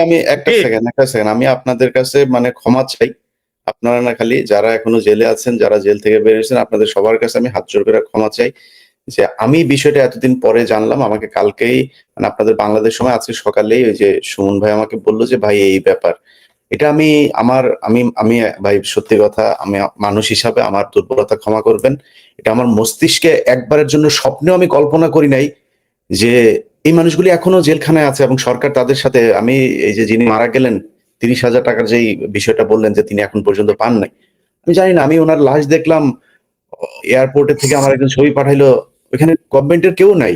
আমি একটা সেকেন্ড আমি আপনাদের কাছে মানে ক্ষমা চাই। আপনারা না, খালি যারা এখনো জেলে আছেন, যারা জেল থেকে বেরিয়েছেন, আপনাদের সবার কাছে আমি হাত জোর করে ক্ষমা চাই যে আমি বিষয়টা এতদিন পরে জানলাম। আমাকে কালকেই, মানে আপনাদের বাংলাদেশ সময় আজকে সকালেই ওই যে সুমন ভাই আমাকে বললো যে ভাই এই ব্যাপার, এটা আমি আমি ভাই সত্যি কথা, আমি মানুষ হিসাবে আমার দুর্বলতা ক্ষমা করবেন। এটা আমার মস্তিষ্কে একবারের জন্য স্বপ্নেও আমি কল্পনা করি নাই যে এই মানুষগুলি এখনো জেলখানায় আছে এবং সরকার তাদের সাথে, আমি এই যে যিনি মারা গেলেন 30,000 টাকার যেই বিষয়টা বললেন যে তিনি এখন পর্যন্ত পান নাই, আমি জানি না। আমি ওনার লাশ দেখলাম এয়ারপোর্টের থেকে, আমার একজন ছবি পাঠাইলো, ওইখানে গভর্নমেন্টের কেউ নাই,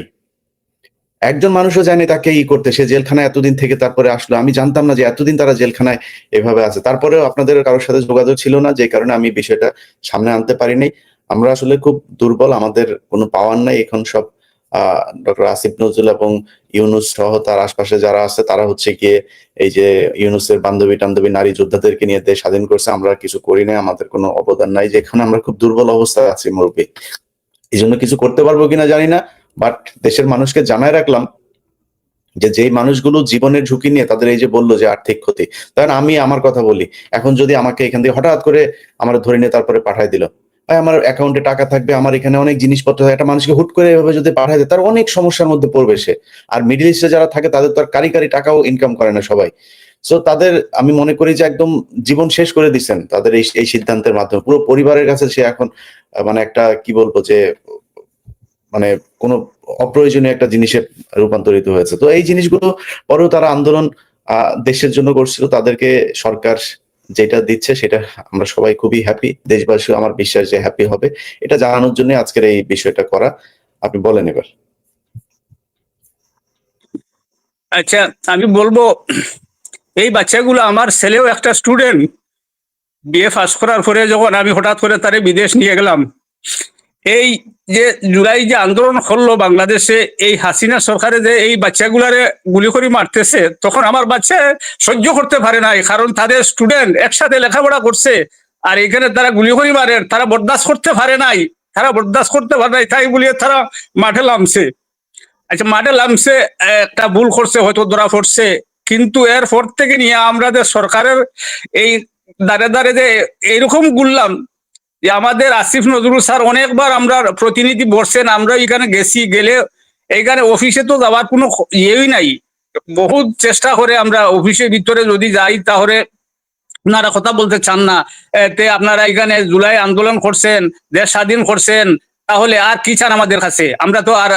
একজন মানুষও জানে তাকে করতে। সে জেলখানায় এতদিন থেকে তারপরে আসলো, আমি জানতাম না যে এতদিন তারা জেলখানায় এভাবে আছে। তারপরেও আপনাদের কারোর সাথে যোগাযোগ ছিল না, যে কারণে আমি বিষয়টা সামনে আনতে পারিনি। আমরা আসলে খুব দুর্বল, আমাদের কোনো পাওয়ার নাই এখন। সব ডক্টর আসিফ নজরুল এবং ইউনূস সহ তার আশপাশে যারা আছে, তারা হচ্ছে গিয়ে এই যে ইউনূসের বান্ধবী টান্ধবী নারী যোদ্ধাদেরকে নিয়ে দেশ স্বাধীন করছে। আমরা কিছু করি নাই, আমাদের কোনো অবদান নাই, যে এখন আমরা খুব দুর্বল অবস্থায় আছি মুরব্বী। এই জন্য কিছু করতে পারবো কিনা জানি না, বাট দেশের মানুষকে জানায় রাখলাম যে যেই মানুষগুলো জীবনের ঝুঁকি নিয়ে, তাদের এই যে বললো যে আর্থিক ক্ষতি, তখন আমি আমার কথা বলি, এখন যদি আমাকে এখান থেকে হঠাৎ করে আমার ধরে নিয়ে তারপরে পাঠায় দিল, ভাই আমার অ্যাকাউন্টে টাকা থাকবে, আমার এখানে অনেক জিনিসপত্র, একটা মানুষকে হুট করে এভাবে যদি পাঠায় দেয়, তার অনেক সমস্যার মধ্যে পড়বে সে। আর মিডল ইস্টে যারা থাকে তাদের তো আর কারি টাকাও ইনকাম করে না সবাই। সো তাদের আমি মনে করি যে একদম জীবন শেষ করে দিচ্ছেন তাদের এই সিদ্ধান্তের মাধ্যমে। পুরো পরিবারের কাছে সে এখন মানে একটা কি বলবো যে মানে কোনো অপ্রয়োজনীয় একটা জিনিসে রূপান্তরিত হয়েছে। তো এই জিনিসগুলো পরেও তারা আন্দোলন দেশের জন্য করছিল, তাদেরকে সরকার যেটা দিচ্ছে সেটা আমরা সবাই খুবই হ্যাপি, দেশবাসী আমার বিশ্বাস যে হ্যাপি হবে। এটা জানানোর জন্য আজকের এই বিষয়টা করা। আপনি বলেন এবার। আচ্ছা, আমি বলবো এই বাচ্চাগুলো, আমার ছেলেও একটা স্টুডেন্ট, বিএ পাস করার পরে যখন আমি হঠাৎ করে তারে বিদেশ নিয়ে গেলাম, এই যে জুলাই যে আন্দোলন করলো বাংলাদেশে, এই হাসিনা সরকারে যে এই বাচ্চাগুলারে গুলি করে মারতেছে, তখন আমার বাচ্চা সহ্য করতে পারে নাই, কারণ তাদের স্টুডেন্ট একসাথে লেখাপড়া করছে, আর এখানে তারা গুলি করে মারে, তারা বরদাস্ত করতে পারে নাই, তাই বলিয়ে তারা মাঠে নামছে। আচ্ছা, মাঠে নামছে, একটা ভুল করছে, হয়তো ধরা পড়ছে, কিন্তু এরপর থেকে নিয়ে আমরা যে সরকারের এই দাঁড়ে দাঁড়ে যে এইরকম গুললাম, যে আমাদের আসিফ নজরুল স্যার অনেকবার আমরা প্রতিনিধি বসছেন, আমরা এখানে গেছি, গেলে এইখানে অফিসে তো যাওয়ার কোনো ইয়েই নাই, বহুত চেষ্টা করে আমরা অফিসের ভিতরে যদি যাই তাহলে আপনারা কথা বলতে চান না। এতে আপনারা এখানে জুলাই আন্দোলন করছেন, দেশ স্বাধীন করছেন, তাহলে আর কি চান আমাদের কাছে? আমরা তো আর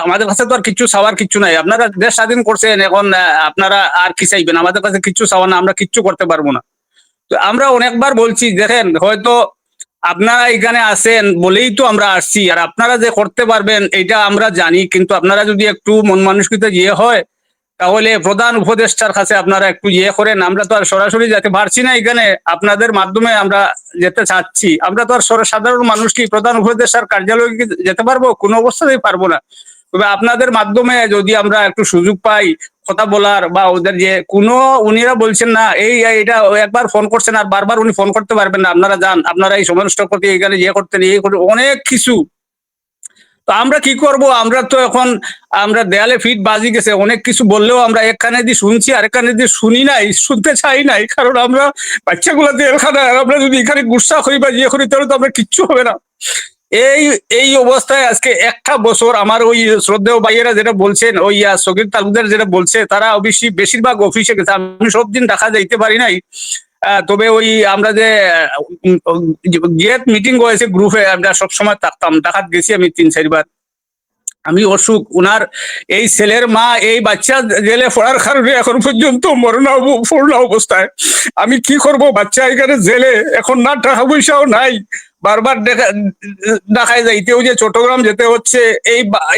আমাদের কাছে তো আর কিছু চাওয়ার কিছু নাই। আপনারা দেশ স্বাধীন করছেন, এখন আপনারা আর কি চাইবেন? আমাদের কাছে কিচ্ছু চাওয়া না, আমরা কিচ্ছু করতে পারবো না। তো আমরা অনেকবার বলছি, দেখেন হয়তো আপনারা এখানে আছেন বলেই তো আমরা আসছি, আর আপনারা যে করতে পারবেন এটা আমরা জানি, কিন্তু আপনারা যদি একটু মন মানসিকতা ইয়ে হয়, তাহলে প্রধান উপদেষ্টার কাছে আপনারা একটু ইয়ে করেন। আমরা তো আর সরাসরি যেতে পারছি না, এখানে আপনাদের মাধ্যমে আমরা যেতে চাচ্ছি। আমরা তো আর সাধারণ মানুষ কি প্রধান উপদেষ্টার কার্যালয়ে কি যেতে পারবো? কোনো অবস্থাতেই পারবো না। তবে আপনাদের মাধ্যমে যদি আমরা একটু সুযোগ পাই কথা বলার, বা ওদের যে কোনো, উনিরা বলছেন না এইটা একবার ফোন করছেন আর বারবার উনি ফোন করতে পারবেন না, আপনারা যান, আপনারা এই সমস্ত প্রতি এখানে ইয়ে করতেন, অনেক কিছু। তো আমরা কি করব? আমরা তো এখন আমরা দেয়ালে ফিট বাজি গেছে, অনেক কিছু বললেও আমরা একখানে দিয়ে শুনছি আর একখানে দিয়ে শুনি নাই, শুনতে চাই নাই, কারণ আমরা বাচ্চাগুলো এখানে, আমরা যদি এখানে গুসা করি বা ইয়ে করি তাহলে তো আমরা কিচ্ছু হবে না। এই অবস্থায় আজকে একটা বছর আমার ওই শ্রদ্ধেয় ভাইয়েরা যেটা বলছেন, ওই সগীর তালুকদার যেটা বলছে, তারা অবশ্যই বেশিরভাগ অফিসে গেছে, আমি সব দিন ঢাকা যাইতে পারি নাই। তবে ওই আমরা যে গেট মিটিং হয়েছে গ্রুপে, আমরা সবসময় থাকতাম, ঢাকাত গেছি আমি 3-4 বার। আমি অসুখ, উনার এই ছেলের মা এই বাচ্চা জেলে পড়ার কারণে এখন পর্যন্ত মরণাপন্ন অবস্থায়। আমি কি করব? বাচ্চা এখানে জেলে, এখন না টাকা পয়সাও নাই, বারবার ঢাকায় যাইতেও যে চট্টগ্রাম যেতে হচ্ছে,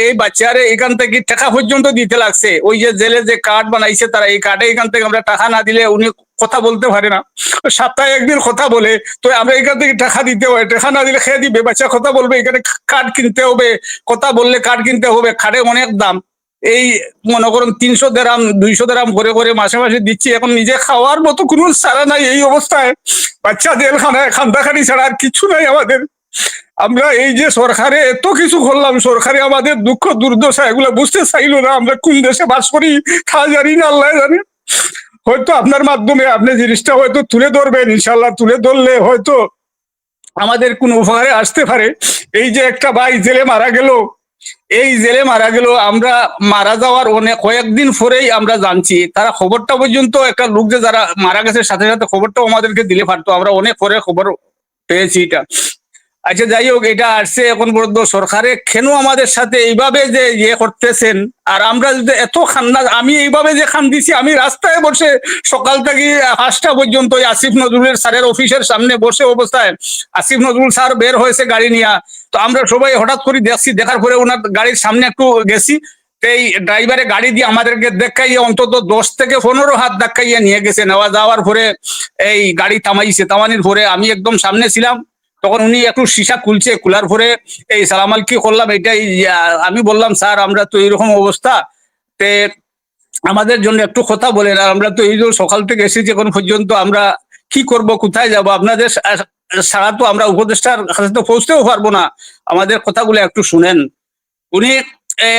এই বাচ্চারে এখান থেকে টাকা পর্যন্ত দিতে লাগছে। ওই যে জেলে যে কার্ড বানাইছে তারা, এই কার্ডে এখান থেকে আমরা টাকা না দিলে উনি কথা বলতে পারে না, সপ্তাহে একদিন কথা বলে, তো আমরা এখান থেকে টাকা দিতে হয়, টাকা না দিলে খেয়ে দিবে, বাচ্চা কথা বলবে, এখানে কার্ড কিনতে হবে, কথা বললে কার্ড কিনতে হবে, কার্ডে অনেক দাম। এই মনে করুন 300 দেরাম 200 দেরাম করে করে মাসে মাসে দিচ্ছি, এখন নিজে খাওয়ার মতো কোনো সারা নাই। এই অবস্থায় বাচ্চা জেলখানায় খান্দাখানি ছাড়া আর কিছু নাই আমাদের। আমরা এই যে সরকারে এত কিছু করলাম, সরকারে আমাদের দুঃখ দুর্দশা এগুলো বুঝতে চাইলো না। আমরা কোন দেশে বাস করি তা জানি না, আল্লাহ জানে। হয়তো আপনার মাধ্যমে আপনি জিনিসটা হয়তো তুলে ধরবেন, ইনশাল্লাহ তুলে ধরলে হয়তো আমাদের কোন উপকারে আসতে পারে। এই যে একটা ভাই জেলে মারা গেল, এই জেলে মারা গেল, আমরা মারা যাওয়ার কয়েকদিন পরেই আমরা জানছি, তারা খবরটা পর্যন্ত একটা লোক যে যারা মারা গেছে সাথে সাথে খবরটাও আমাদেরকে দিলে পারতো, আমরা অনেক পরে খবর পেয়েছি এটা। আচ্ছা, যাই হোক, এটা আসছে এখন পর্যন্ত সরকারে কেন আমাদের সাথে এইভাবে যে ইয়ে করতেছেন? আর আমরা যদি এত খান্না, আমি এইভাবে যে খান দিছি, আমি রাস্তায় বসে সকাল থেকে 5টা পর্যন্ত আসিফ নজরুলের স্যারের অফিসের সামনে বসে অবস্থায়, আসিফ নজরুল স্যার বের হয়েছে গাড়ি নিয়ে, তো আমরা সবাই হঠাৎ করে দেখছি, দেখার পরে ওনার গাড়ির সামনে একটু গেছি, এই ড্রাইভারে গাড়ি দিয়ে আমাদেরকে দেখাইয়ে অন্তত 10 থেকে 15 হাত দেখাইয়ে নিয়ে গেছে। নেওয়া যাওয়ার পরে এই গাড়ি থামানির পরে আমি একদম সামনে ছিলাম, তখন উনি একটু সীসা খুলছে, খোলার পরে এই সালাম আলাইকুম করলাম, এটাই আমি বললাম, স্যার আমরা তো এইরকম অবস্থা, তে আমাদের জন্য একটু কথা বলেন, আর আমরা তো এই সকাল থেকে এসেছি এখন পর্যন্ত, আমরা কি করব, কোথায় যাব? আপনাদের ছাড়া তো আমরা উপদেষ্টার কাছে তো পৌঁছতেও পারবো না, আমাদের কথাগুলো একটু শুনেন। উনি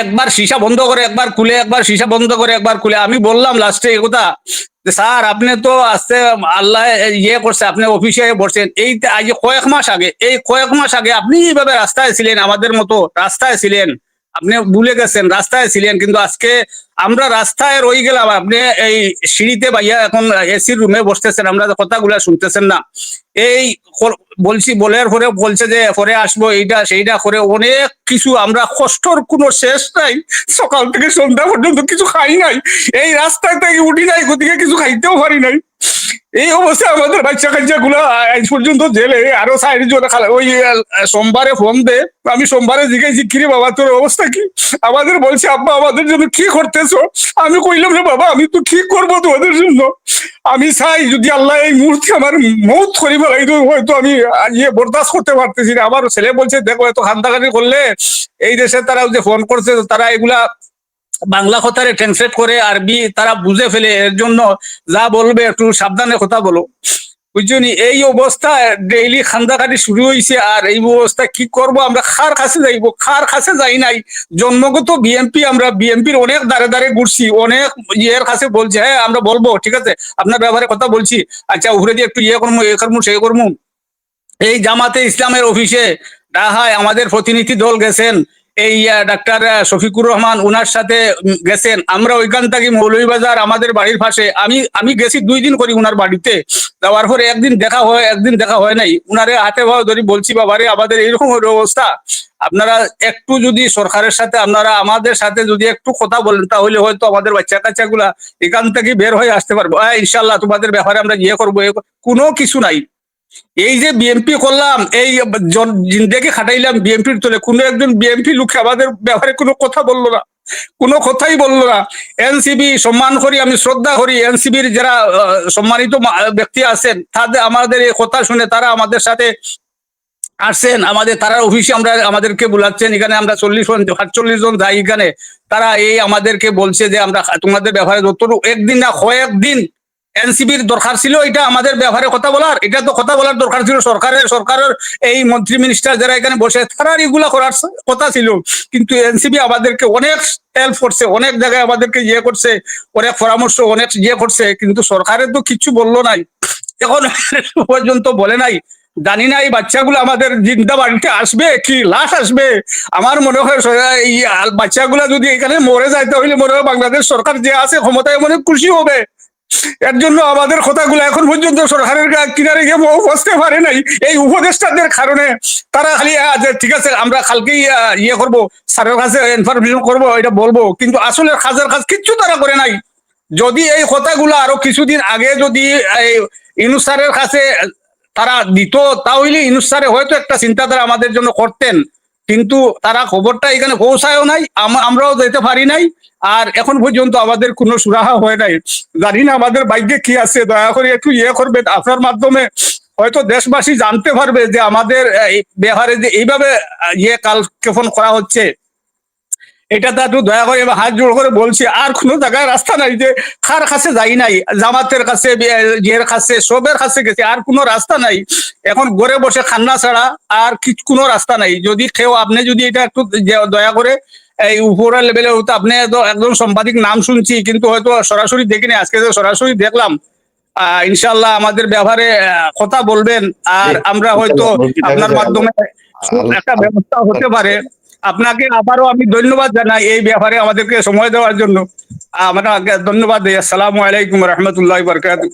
একবার সীসা বন্ধ করে একবার খুলে, একবার সীসা বন্ধ করে একবার খুলে। আমি বললাম লাস্টে এই কথা, স্যার আপনি তো আসতে আল্লাহ ইয়ে করছে, আপনি অফিসে বসছেন, এই আজ কয়েক মাস আগে আপনি এইভাবে রাস্তায় ছিলেন, আমাদের মতো রাস্তায় ছিলেন, আপনি ভুলে গেছেন, রাস্তায় ছিলেন, কিন্তু আজকে আমরা রাস্তায় রয়ে গেলাম, আপনি এই সিঁড়িতে বাইয়া এখন এসির রুমে বসতেছেন, আমরা কথাগুলা শুনতেছেন না। এই বলছি বলার পরে বলছে যে পরে আসবো, এইটা সেইটা করে অনেক কিছু, আমরা কষ্টর কোনো শেষ নাই, সকাল থেকে সন্ধ্যা পর্যন্ত কিছু খাই নাই, এই রাস্তায় থেকে উঠি নাই, কোথেকে কিছু খাইতেও পারি নাই। এই অবস্থায় আমাদের বাচ্চা কাচ্চা গুলো আজ পর্যন্ত জেলে, আরো 60 জন ওই সোমবারে ফোন দে, আমি সোমবারে জিজ্ঞাসি কিরে বাবা তোর অবস্থা কি, আমাদের বলছে আব্বা আমাদের জন্য কি করতেছো, আমি কইলাম রে বাবা আমি তো কি করবো তোমাদের জন্য, আমি চাই যদি আল্লাহ এই মুহূর্তে আমার মৌত করি বলাই, হয়তো আমি ইয়ে বরদাস্ত করতে পারতেছি না। আমার ছেলে বলছে দেখো এত খান্দাখানি করলে, এই দেশে তারা যে ফোন করছে তারা এগুলা বাংলা কথারে ট্রান্সলেট করে আরবি তারা বুঝে ফেলে, এর জন্য যা বলবে একটু সাবধানে কথা বলো, বুঝছনি। এই অবস্থা ডেইলি খান্দাকাটি শুরু হয়েছে, আর এই অবস্থা কি করব, আমরা খার কাছে যাইবো, খার কাছে যাই নাই, জন্মগত বিএনপি, আমরা বিএনপির অনেক দাঁড়ে দাঁড়ে ঘুরছি, অনেক ইয়ের কাছে বলছে হ্যাঁ আমরা বলবো ঠিক আছে আপনার ব্যাপারে কথা বলছি, আচ্ছা উপরে দিয়ে একটু ইয়ে করবো, এ করবো সে করবো। এই জামাতে ইসলামের অফিসে ঢাকায় আমাদের প্রতিনিধি দল গেছেন, এই ডাক্তার শফিকুর রহমান ওনার সাথে গেছেন, আমরা ওইখান থেকে মৌলভীবাজার আমাদের বাড়ির পাশে, আমি গেছি 2 দিন করি উনার বাড়িতে, যাওয়ার পরে একদিন দেখা হয় নাই, উনারে হাতে ভাও ধরি বলছি বাবারে আমাদের এইরকম অবস্থা, আপনারা একটু যদি সরকারের সাথে আপনারা আমাদের সাথে যদি একটু কথা বলেন তাহলে হয়তো আমাদের বাচ্চা কাচ্চা গুলা এখান থেকে বের হয়ে আসতে পারবো, ইনশাল্লাহ তোমাদের ব্যাপারে আমরা ইয়ে করবো, কোনো কিছু নাই। এই যে বিএনপি করলাম, এই জিন্দেগি খাটাইলাম বিএনপির তোলে, কোনো একজন বিএনপি লোক আমাদের ব্যাপারে কোনো কথা বললো না, কোনো কথাই বললো না। এনসিবি সম্মান করি, আমি শ্রদ্ধা করি, এনসিবির যারা সম্মানিত ব্যক্তি আছেন তাদের আমাদের এই কথা শুনে তারা আমাদের সাথে আসছেন, আমাদের তারা অফিসে আমরা আমাদেরকে বুলাচ্ছেন, এখানে আমরা 40-48 জন যাই, এখানে তারা এই আমাদেরকে বলছে যে আমরা তোমাদের ব্যাপারে যতটুকু একদিন না কয়েকদিন এনসিবির দরকার ছিল এটা আমাদের ব্যাপারে কথা বলার, এটা তো কথা বলার দরকার ছিল সরকারের এই মন্ত্রী মিনিস্টার যারা এখানে বসে তারা এগুলা করার কথা ছিল, কিন্তু এনসিবি আমাদেরকে অনেক হেল্প করছে, অনেক জায়গায় আমাদেরকে ইয়ে করছে, অনেক পরামর্শ অনেক ইয়ে করছে, কিন্তু সরকারের তো কিচ্ছু বললো নাই, এখন পর্যন্ত বলে নাই। জানি না এই বাচ্চাগুলো আমাদের জিন্দা বাড়িতে আসবে কি লাশ আসবে, আমার মনে হয় এই বাচ্চাগুলা যদি এখানে মরে যায় তাহলে মনে হয় বাংলাদেশ সরকার যে আছে ক্ষমতায় মনে খুশি হবে। এর জন্য আমাদের কথাগুলো এখন পর্যন্ত সরকারের কিনারে গিয়ে বসতে পারে নাই, এই উপদেষ্টাদের কারণে। তারা খালি ঠিক আছে আমরা কালকেই ইয়ে করবো, স্যারের কাছে ইনফরমেশন করবো, এটা বলবো, কিন্তু আসলে কাজের কাজ কিচ্ছু তারা করে নাই। যদি এই কথাগুলো আরো কিছুদিন আগে যদি ইউনূস স্যারের কাছে তারা দিত তাহলে ইউনূস স্যারে হয়তো একটা চিন্তাধারা আমাদের জন্য করতেন, কিন্তু তারা খবরটা এখানে পৌঁছায়ও নাই, আমরাও যেতে পারি নাই, আর এখন পর্যন্ত আমাদের কোনো সুরাহা হয় নাই। জানি না আমাদের ভাগ্যে কি আছে, দয়া করে একটু ইয়ে করবে, আপনার মাধ্যমে হয়তো দেশবাসী জানতে পারবে যে আমাদের ব্যাপারে যে এইভাবে ইয়ে কালক্ষেপণ করা হচ্ছে, এটা তো একটু দয়া করে হাত জোড় করে বলছি, আর কোনো জায়গায় রাস্তা নাই যে কার কাছে যাই নাই, জামাতের কাছে ইয়ের কাছে সবের কাছে গেছে, আর কোনো রাস্তা নাই, এখন ঘরে বসে খান্না ছাড়া আর কোনো রাস্তা নাই। যদি কেউ আপনি যদি এটা একটু দয়া করে এই উপরের লেভেলে হয়তো আপনি একজন সাংবাদিক নাম শুনছি কিন্তু হয়তো সরাসরি দেখিনি, আজকে যে সরাসরি দেখলাম, ইনশাল্লাহ আমাদের ব্যাপারে কথা বলবেন, আর আমরা হয়তো আপনার মাধ্যমে একটা ব্যবস্থা হতে পারে। আপনাকে আবারও আমি ধন্যবাদ জানাই এই ব্যাপারে আমাদেরকে সময় দেওয়ার জন্য, আমরা ধন্যবাদ দিই। আসসালামু আলাইকুম রহমতুল্লাহ বারকাতুহু।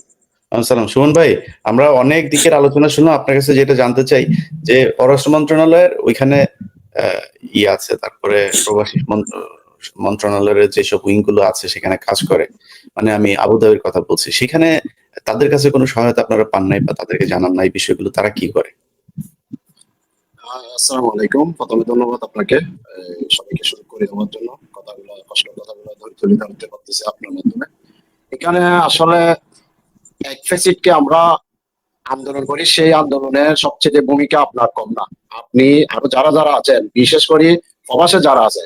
আসসালাম। সুমন ভাই, আমরা অনেক দিকের আলোচনা শুনলাম, আপনার কাছে যেটা জানতে চাই যে পররাষ্ট্র মন্ত্রণালয়ের ওইখানে ই আছে, তারপরে প্রবাসী মন্ত্রণালয়ের যেসব উইং গুলো আছে সেখানে কাজ করে, মানে আমি আবুধাবির কথা বলছি, সেখানে তাদের কাছে কোনো সহায়তা আপনারা পান নাই বা তাদেরকে জানান নাই বিষয়গুলো, তারা কি করে? আসসালামু আলাইকুম। প্রথমে ধন্যবাদ আপনাকে সবাইকে শুরু করে দেওয়ার জন্য, কথাগুলো তুলে ধরতে পারতেছি আপনার মাধ্যমে। এখানে আসলে এক ফেসিটকে আমরা আন্দোলন করি, সেই আন্দোলনের সবচেয়ে ভূমিকা আপনার কম না। আপনি আরো যারা যারা আছেন, বিশেষ করে প্রবাসে যারা আছে,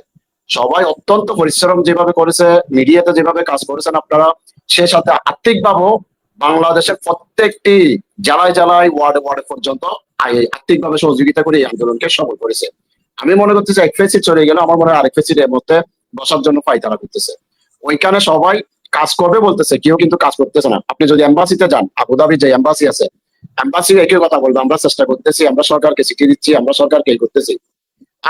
সবাই অত্যন্ত পরিশ্রম যেভাবে করেছে, মিডিয়াতে যেভাবে কাজ করেছেন আপনারা, সে সাথে আর্থিকভাবেও বাংলাদেশের প্রত্যেকটি জেলায় জেলায় ওয়ার্ডে ওয়ার্ডে পর্যন্ত আর্থিকভাবে সহযোগিতা করে এই আন্দোলনকে সফল করেছে। আমি মনে করতেছি এক ফেসিট চলে গেলে আমার মনে হয় আরেক ফেসিট এর মধ্যে বসার জন্য পায়তারা করতেছে। ওইখানে সবাই কাজ করবে বলতেছে, কেউ কিন্তু কাজ করতেছে না। আপনি যদি এম্বাসিতে যান, আবুধাবির যে এম্বাসি আছে, এম্বাসি একই কথা বলবে, আমরা চেষ্টা করতেছি, আমরা সরকারকে চিঠি দিচ্ছি, আমরা সরকারকে এই করতেছি।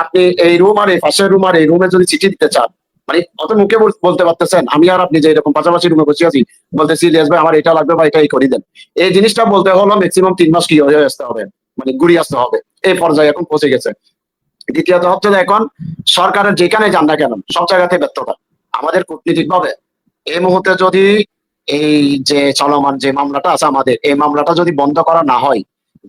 আপনি এই রুম আর এই পাশের রুম আর এই রুমে যদি চিঠি দিতে চান, মানে অত মুখে বলতে পারতেছেন, আমি আর আপনি যে এরকম পাশাপাশি রুমে বসে আছি, বলতেছি ইলিয়াস ভাই আমার এটা লাগবে বা এটা এই করে দেন, এই জিনিসটা বলতে হলো ম্যাক্সিমাম 3 মাস কি হয়ে আসতে হবে, মানে ঘুরিয়ে আসতে হবে, এই পর্যায়ে এখন পৌঁছে গেছে। দ্বিতীয়ত হচ্ছে যে এখন সরকারের যেখানে যান না কেন সব জায়গাতে ব্যর্থতা। আমাদের কূটনীতিক ভাবে এই মুহূর্তে যদি এই যে চলমান যে মামলাটা আছে আমাদের, এই মামলাটা যদি বন্ধ করা না হয়,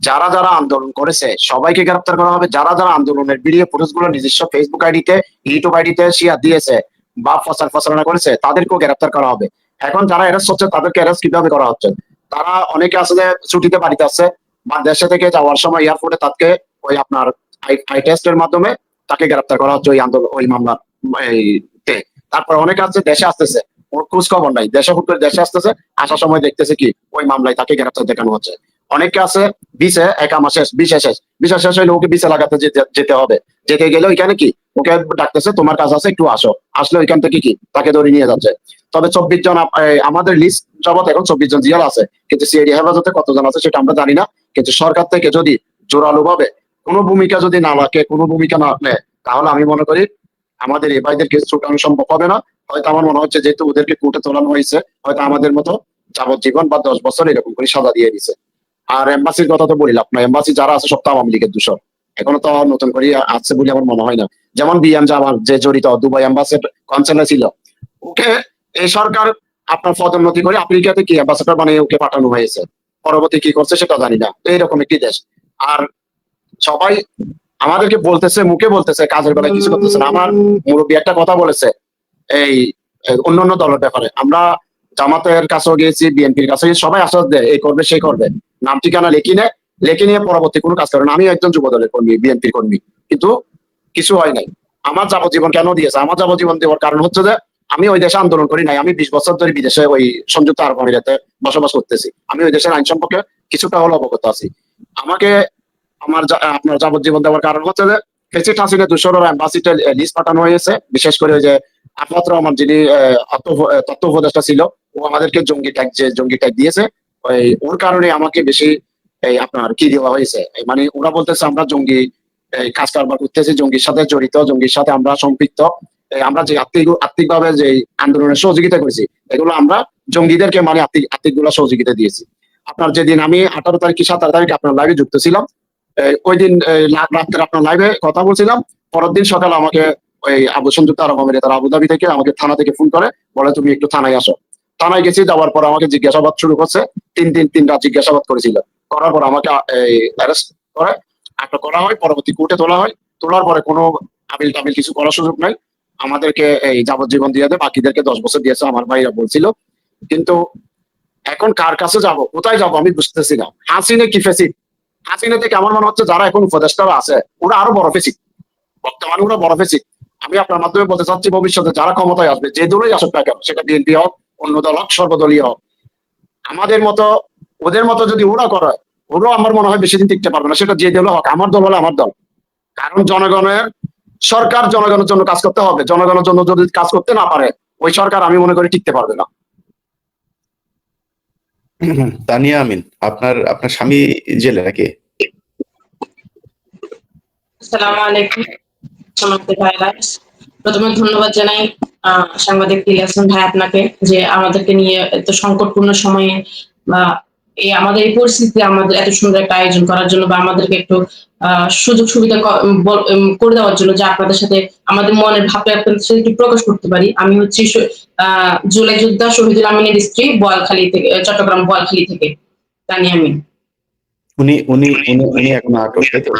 যারা যারা আন্দোলন করেছে সবাইকে গ্রেপ্তার করা হবে। যারা যারা আন্দোলনের ভিডিও ফুটেজ গুলো নিজস্ব ফেসবুক আইডিতে, ইউটিউব আইডিতে শেয়ার দিয়েছে বা প্রচারণা করেছে, তাদেরকেও গ্রেপ্তার করা হবে। এখন যারা অ্যারেস্ট হচ্ছে তাদেরকে অ্যারেস্ট কিভাবে করা হচ্ছে? তারা অনেকে আসলে ছুটিতে বাড়িতে আছে বা দেশে থেকে যাওয়ার সময় এয়ারপোর্টে তাকে ওই আপনার আই টেস্টের মাধ্যমে তাকে গ্রেপ্তার করা হচ্ছে ওই আন্দোলন ওই মামলার তে। তারপর অনেকে আছে দেশে আসতেছে, ওর খোঁজ খবর নাই, দেশে হুট করে দেশে আসতেছে, আসার সময় দেখতেছে কি ওই মামলায় তাকে গ্রেপ্তার দেখানো হচ্ছে। অনেকে আছে বিসে একামা শেষ, বিসা শেষ হইলে ওকে বিসে লাগাতে যেতে হবে, যেতে গেলে ওইখানে কি ওকে ডাকতেছে তোমার কাজ আছে একটু আসো, আসলে ওইখান থেকে কি তাকে ধরে নিয়ে যাচ্ছে। তবে 24 জন আমাদের লিস্ট জগৎ এখন 24 জন জিয়াল আছে, কিন্তু সিআইডি হেফাজতে কতজন আছে সেটা আমরা জানি না। কিন্তু সরকার থেকে যদি জোরালো ভাবে কোনো ভূমিকা যদি না রাখে, কোনো ভূমিকা না নেয়, তাহলে আমি মনে করি আমাদের এই ভাইদের কেস ছুটানো সম্ভব হবে না। হয়তো আমার মনে হচ্ছে যেহেতু ওদেরকে কোর্টে তোলানো হয়েছে, হয়তো আমাদের মতো যাবজ্জীবন বা 10 বছর এরকম করে সাজা দিয়ে দিছে। আর এম্বাসির কথা তো বলিলাম না, এম্বাসি যারা আছে সব তো আওয়ামী লীগের দূষণ, এখনো তো নতুন করে আছে বলে আমার মনে হয় না। যেমন বিএম জামাল যে জড়িত দুবাই এম্বাসির কনসার্নে ছিল, ওকে এই সরকার আপনার পদোন্নতি করে আফ্রিকাতে কি অ্যাম্বাসেডর বানিয়ে ওকে পাঠানো হয়েছে, পরবর্তী কি করছে সেটা জানি না। এইরকম একটি দেশ। আর সবাই আমাদেরকে বলতেছে, মুখে বলতেছে, কাজের বেলায় কিছু করতেছে না। আমার মুরব্বী একটা কথা বলেছে এই অন্যান্য দলের ব্যাপারে, আমরা জামাতের কাছেও গিয়েছি, বিএনপির কাছে সবাই আশ্বাস দেয় এই করবে সেই করবে, নাম ঠিকানা লেখি নিয়ে পরবর্তী কোনো কাজ করে না। আমি একজন যুব দলের কর্মী, বিএনপির কর্মী, কিন্তু কিছু হয় নাই। আমার যাবজ্জীবন কেন দিয়েছে? আমার যাবজ্জীবন দেওয়ার কারণ হচ্ছে যে আমি ওই দেশে আন্দোলন করি নাই, আমি 20 বছর ধরে বিদেশে ওই সংযুক্ত আরব আমিরাতে বসবাস করতেছি, আমি ওই দেশের আইন সম্পর্কে কিছুটা হলো অবগত আছি। আমাকে আপনার যাবজ্জীবন দেওয়ার কারণ হচ্ছে যে ফেসিট হাসিনা 200 এম্বাসিতে লিস্ট পাঠানো হয়েছে, বিশেষ করে ওই যে আফাত রহমান যিনি তথ্য উপদেষ্টা ছিল, ও আমাদেরকে জঙ্গি ট্যাগ দিয়েছে। ওর কারণে আমাকে বেশি আপনার কি দেওয়া হয়েছে, মানে ওরা বলতেছে আমরা জঙ্গি কাজ কারবার করতেছি, জঙ্গির সাথে জড়িত, জঙ্গির সাথে আমরা সম্পৃক্ত, আমরা যে আর্থিক ভাবে যে আন্দোলনের সহযোগিতা করেছি, এগুলো আমরা জঙ্গিদেরকে মানে আর্থিক গুলা সহযোগিতা দিয়েছি। আপনার যেদিন আমি 18 তারিখ কি 17 তারিখ আপনার লাইভে যুক্ত ছিলাম, ওই দিন রাত্রে আপনার লাইভে কথা বলছিলাম, পরের দিন সকালে আমাকে ওই সংযুক্ত আরব আমিরাতের আবুধাবি থেকে আমাকে থানা থেকে ফোন করে বলে তুমি একটু থানায় আসো। থানায় গেছি, যাওয়ার পর আমাকে জিজ্ঞাসাবাদ শুরু করছে, 3 রাত জিজ্ঞাসাবাদ করেছিল। করার পর আমাকে অ্যারেস্ট করে আটক করা হয়, পরবর্তী কোর্টে তোলা হয়। তোলার পরে কোনো আপিল টাপিল কিছু করার সুযোগ নাই, আমাদেরকে এই যাবজ্জীবন দিয়ে দেয়, বাকিদেরকে 10 বছর দিয়েছে আমার ভাইরা বলছিল। কিন্তু এখন কার কাছে যাব, কোথায় যাব আমি বুঝতেছি না। হাসিনা কি ফেসিক? হাসিনা থেকে আমার মনে হচ্ছে যারা এখন উপদেষ্টারা আছে ওরা আরো বড় ফেসিক, বর্তমানে ওরা বড় ফেসিক। আমি আপনার মাধ্যমে বলতে চাচ্ছি ভবিষ্যতে যারা ক্ষমতায় আসবে, যে দলই আসুক না কেন, সেটা বিএনপি হোক, অন্য দল হোক, সর্বদলীয় হোক, আমাদের মতো ওদের মতো যদি ওরা করে, ওরাও আমার মনে হয় বেশি দিন টিকতে পারবে না। সেটা যে দল হোক, আমার দল হলে আমার দল। কারণ সরকার জনগণের জন্য কাজ করতে হবে, জনগণের জন্য যদি কাজ করতে না পারে ওই সরকার আমি মনে করি টিকতে পারবে না। তানিয়া আমিন, আপনার স্বামী জেলে নাকি? আসসালামু আলাইকুম সমস্ত ভাইরা, প্রথমে ধন্যবাদ জানাই সাংবাদিক ইলিয়াস ভাই আপনাকে, যে আমাদেরকে নিয়ে এত সংকটপূর্ণ সময়ে বা এই আমাদের এই পরিস্থিতিতে আমাদের এত সুন্দর একটা আয়োজন করার জন্য, বা আমাদেরকে একটু সুযোগ সুবিধা করে দেওয়ার জন্য, যে আপনাদের সাথে আমাদের মনের ভাবটা আপনাদের সাথে একটু প্রকাশ করতে পারি। আমি হচ্ছি জুলাই যোদ্ধা শহীদুল আমিনের স্ত্রী, বোয়ালখালী থেকে, চট্টগ্রাম বোয়ালখালী থেকে তানিয়া আমিন। উনি এখন আটক, তাই তো?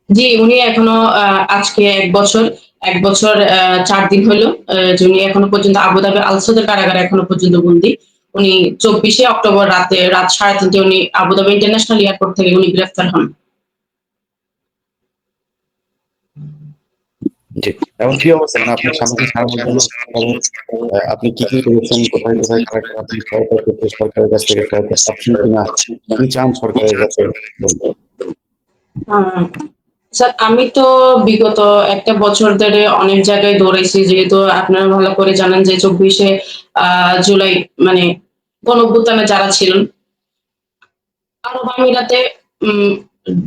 জি, উনি এখনো আজকে 1 বছর 4 দিন হলো, উনি এখনো পর্যন্ত আবুধাবি আল সদর কারাগারে এখনো পর্যন্ত বন্দী। উনি 24শে অক্টোবর রাত 3:30 উনি আবুধাবি ইন্টারন্যাশনাল এয়ারপোর্ট থেকে উনি গ্রেফতার হন। জি, এখন কি অবস্থা? মানে আপনার স্বামীকে ছাড়ানোর জন্য আপনি কি করেছেন, কোথায় কোথায় আপনি সরকারের কাছ থেকে পাচ্ছেন কিনা, কি চান সরকারের কাছে? স্যার, আমি তো বিগত 1 বছর ধরে অনেক জায়গায় দৌড়াইছি, যেহেতু আপনারা ভালো করে জানেন যে 24শে জুলাই মানে গণঅভ্যুত্থানে যারা ছিলেন আরব আমিরাতে,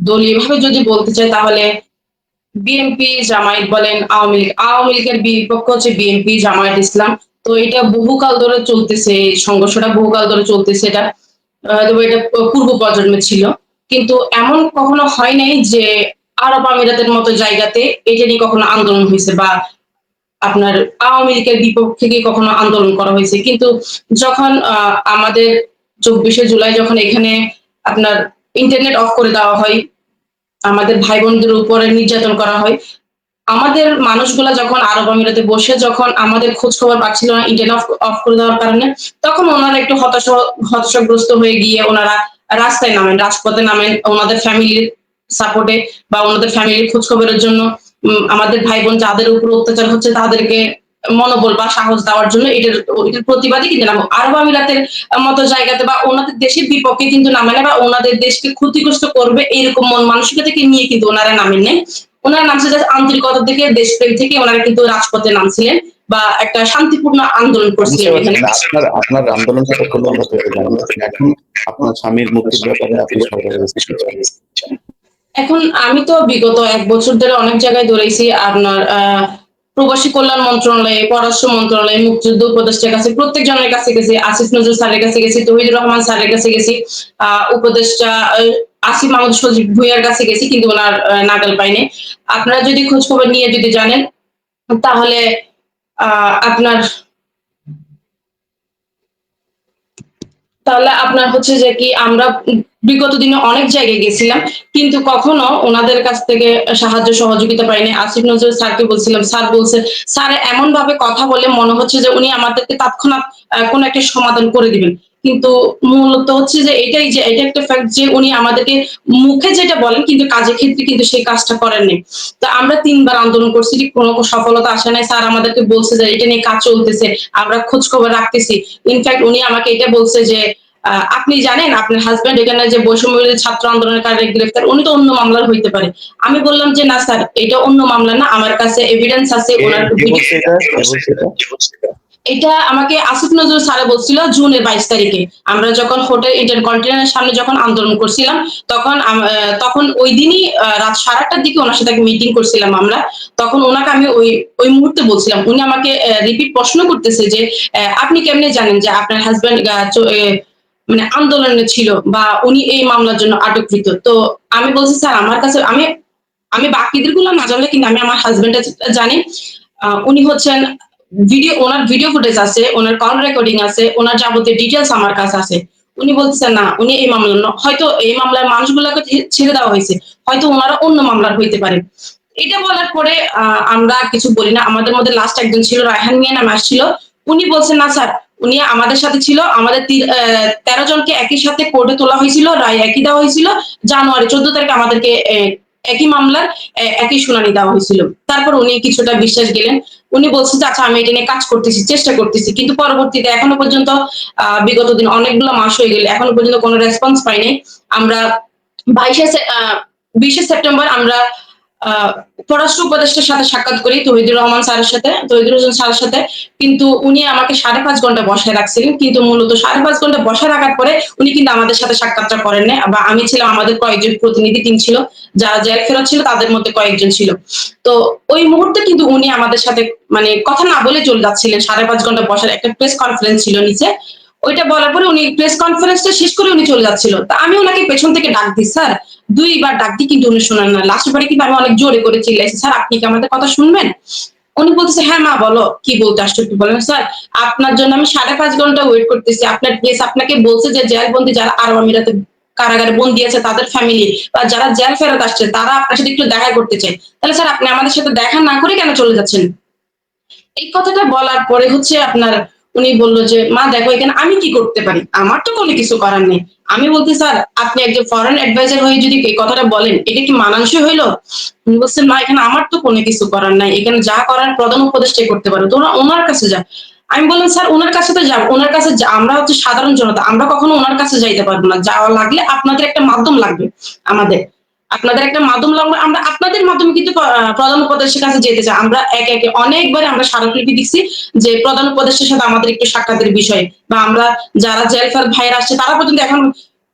দলীয় ভাবে যদি বলতে চাই তাহলে বিএনপি জামায়াত বলেন, আওয়ামী লীগের বিপক্ষ হচ্ছে বিএনপি জামায়াত ইসলাম। তো এটা বহুকাল ধরে চলতেছে, এই সংঘর্ষটা বহুকাল ধরে চলতেছে। এটা তবে এটা পূর্ব প্রজন্মে ছিল, কিন্তু এমন কখনো হয় নাই যে আরব আমিরাতের মতো জায়গাতে এটা নিয়ে কখনো আন্দোলন হয়েছে বা আপনার আওয়ামী লীগের বিপক্ষে গিয়ে কখনো আন্দোলন করা হয়েছে। কিন্তু যখন আমাদের 24শে জুলাই যখন এখানে আপনার ইন্টারনেট অফ করে দেওয়া হয়, আমাদের ভাই বোনদের উপরে নির্যাতন করা হয়, আমাদের মানুষগুলা যখন আরব আমিরাতে বসে যখন আমাদের খোঁজ খবর পাচ্ছিল না ইন্টারনেট অফ করে দেওয়ার কারণে, তখন ওনারা একটু হতাশাগ্রস্ত হয়ে গিয়ে ওনারা রাস্তায় নামেন, রাজপথে নামেন ওনাদের ফ্যামিলির সাপোর্টে বা ওনাদের ফ্যামিলির খোঁজ খবরের জন্য। আমাদের ভাই বোন যাদের উপর অত্যাচার হচ্ছে তাদেরকে মনোবল বা সাহস দেওয়ার জন্য এটার প্রতিবাদী কিন্তু নাম আরব আমিরাতের মতো জায়গাতে বা ওনাদের দেশের বিপক্ষে কিন্তু নামে না, বা ওনাদের দেশকে ক্ষতিগ্রস্ত করবে এরকম মন মানসিকতাকে নিয়ে কিন্তু ওনারা নামেন নাই। ওনারা নামছে জাস্ট আন্তরিকতা থেকে, দেশপ্রেম থেকে ওনারা কিন্তু রাজপথে নামছিলেন বা একটা শান্তিপূর্ণ আন্দোলন করছিলেন এখানে। আপনার আপনার আন্দোলনটা তো করলেন এখন আপনার স্বামীর মুক্তির ব্যাপারে আপনি সরকারের কাছে কি চান? এখন আমি তো বিগত 1 বছর ধরে অনেক জায়গায় দৌড়াইছি, আপনার প্রবাসী কল্যাণ মন্ত্রণালয়ে, পররাষ্ট্র মন্ত্রণালয়ে, মুক্তিযুদ্ধ উপদেষ্টার কাছে, প্রত্যেক জনের কাছে গেছি, আসিফ নজরুল স্যারের কাছে গেছি, তৌহিদুর রহমান স্যারের কাছে গেছি, উপদেষ্টা আসিফ মাহমুদ সজীব ভুঁইয়ার কাছে গেছি, কিন্তু ওনার নাগাল পাইনি। আপনারা যদি খোঁজ খবর নিয়ে যদি জানেন তাহলে আপনার হচ্ছে যে কি আমরা বিগত দিনে অনেক জায়গায় গেছিলাম, কিন্তু কখনো ওনাদের কাছ থেকে সাহায্য সহযোগিতা পাইনি। আসিফ নজরুল স্যারকে বলছিলাম, স্যার বলছে, স্যার এমন ভাবে কথা বলে মনে হচ্ছে যে উনি আমাদেরকে তৎক্ষণাৎ কোনো একটা সমাধান করে দিবেন, কিন্তু মূলত হচ্ছে যে এটাই যে এটা একটা ফ্যাক্ট যে উনি আমাদেরকে মুখে যেটা বলেন কিন্তু কাজের ক্ষেত্রে কিন্তু সেই কাজটা করেননি। তো আমরা 3বার আন্দোলন করছি, কোনো সফলতা আসে নাই। স্যার আমাদেরকে বলছে যে এটা নিয়ে কাজ চলতেছে, আমরা খোঁজ খবর রাখতেছি। ইনফ্যাক্ট উনি আমাকে এটা বলছে যে আপনি জানেন আপনার হাজবেন্ড এখানে যে বৈষম্য বিরোধী ছাত্র আন্দোলনের কারণে গ্রেফতার, উনি তো অন্য মামলার হইতে পারে। আমি বললাম যে না স্যার, এটা অন্য মামলা না, আমার কাছে এভিডেন্স আছে। ওনার এটা আমাকে আসিফ নজরুল স্যারে বলছিল জুনের 22 তারিখে, আমরা যখন হোটেল ইন্টারকন্টিনেন্টের সামনে যখন আন্দোলন করছিলাম, তখন ওই দিনই রাত 8:30টার দিকে ওনার সাথে মিটিং করছিলাম আমরা। তখন ওনাকে আমি ওই মুহূর্তে বলছিলাম, উনি আমাকে রিপিট প্রশ্ন করতেছে যে আপনি কেমনে জানেন যে আপনার হাজবেন্ড মানে আন্দোলনে ছিল বা উনি এই মামলার জন্য আটককৃত? তো আমি বলছি স্যার আমার কাছে আমি বাকিদের গুলো না জানলে কিন্তু আমি আমার হাজবেন্ড জানি। উনি হচ্ছেন ওনার ভিডিও ফুটেজ আছে, ওনার কল রেকর্ডিং আছে, ওনার যাবতীয় ডিটেলস আমার কাছে আছে। উনি বলতেছেন না উনি এই মামলা হয়তো এই মামলার মানুষগুলোকে ছেড়ে দেওয়া হয়েছে, হয়তো ওনারা অন্য মামলার হইতে পারে। এটা বলার পরে আমরা কিছু বলি না। আমাদের মধ্যে লাস্ট একজন ছিল, রায়হান মিয়া নাম আসছিল। উনি বলছেন না স্যার, উনি আমাদের সাথে ছিল, আমাদের 13 জনকে একই সাথে কোর্টে তোলা হয়েছিল, রায় একই দেওয়া হয়েছিল। জানুয়ারি 14 তারিখে আমাদেরকে একই মামলার একই শুনানি দেওয়া হয়েছিল। তারপর উনি কিছুটা বিশ্বাস গেলেন। উনি বলছেন যে আচ্ছা আমি এটা নিয়ে কাজ করতেছি, চেষ্টা করতেছি, কিন্তু পরবর্তীতে এখনো পর্যন্ত বিগত দিন অনেকগুলো মাস হয়ে গেলে এখনো পর্যন্ত কোনো রেসপন্স পাইনি। আমরা 20 সেপ্টেম্বর আমরা পররাষ্ট্র উপদেষ্টার সাথে সাক্ষাৎ করি, তৌহিদুর হোসেন স্যারের সাথে, কিন্তু উনি আমাকে 5.5 ঘন্টা বসায় রাখছিলেন। কিন্তু মূলত 5.5 ঘন্টা বসায় রাখার পরে উনি কিন্তু আমাদের সাথে সাক্ষাৎটা করেন না, বা আমি ছিলাম, আমাদের কয়েকজন প্রতিনিধি টিম ছিল, যারা জেল ফেরত ছিল তাদের মধ্যে কয়েকজন ছিল। তো ওই মুহূর্তে কিন্তু উনি আমাদের সাথে মানে কথা না বলে চলে যাচ্ছিলেন। 5.5 ঘন্টা বসার একটা প্রেস কনফারেন্স ছিল নিচে, ওইটা বলার পরে উনি প্রেস কনফারেন্সটা শেষ করে উনি চলে যাচ্ছিল। তা আমি ওনাকে পেছন থেকে ডাক দিই, স্যার 2বার ডাক দিই কিন্তু উনি শোনেন না। লাস্ট বারে কিন্তু আমি অনেক জোরে করে চিল্লাইছি, স্যার আপনি কি আমাদের কথা শুনবেন? উনি বলতেছে হ্যাঁ মা বলো, কি বলতে আসছো একটু বলেন। স্যার আপনার জন্য আমি 5.5 ঘন্টা ওয়েট করতেছি, আপনার কেস আপনাকে বলছে যে জেলবন্দি যারা আরব আমিরাতে কারাগারে বন্দি আছে তাদের ফ্যামিলি বা যারা জেল ফেরত আসছে তারা আপনার সাথে একটু দেখা করতে চায়, তাহলে স্যার আপনি আমাদের সাথে দেখা না করে কেন চলে যাচ্ছেন? এই কথাটা বলার পরে হচ্ছে আপনার উনি বলল যে মা দেখো এখানে আমি কি করতে পারি, আমার তো কোনো কিছু করার নেই। আমি বলতে স্যার আপনি একজন ফরেন অ্যাডভাইজার হয়ে যদি এই কথাটা বলেন এটা কি মানানসই হইলো? উনি বলছেন মা এখানে আমার তো কোনো কিছু করার নাই, এখানে যা করার প্রধান উপদেষ্টাই করতে পারো, তোমরা ওনার কাছে যাও। আমি বললাম স্যার ওনার কাছে তো যাবো, ওনার কাছে আমরা হচ্ছে সাধারণ জনতা, আমরা কখনো ওনার কাছে যাইতে পারবো না। যাওয়া লাগলে আপনাদের একটা মাধ্যম লাগবে, আপনাদের একটা মাধ্যম লাগবে। আমরা আপনাদের মাধ্যমে কিন্তু প্রধান উপদেষ্টার কাছে যেতে চাই। আমরা একে অনেকবার আমরা স্মারকলিপি দিচ্ছি যে প্রধান উপদেষ্টার সাথে আমাদের একটু সাক্ষাতের বিষয়, বা আমরা যারা জেল ফেরত ভাইয়েরা আসছে তারা পর্যন্ত এখন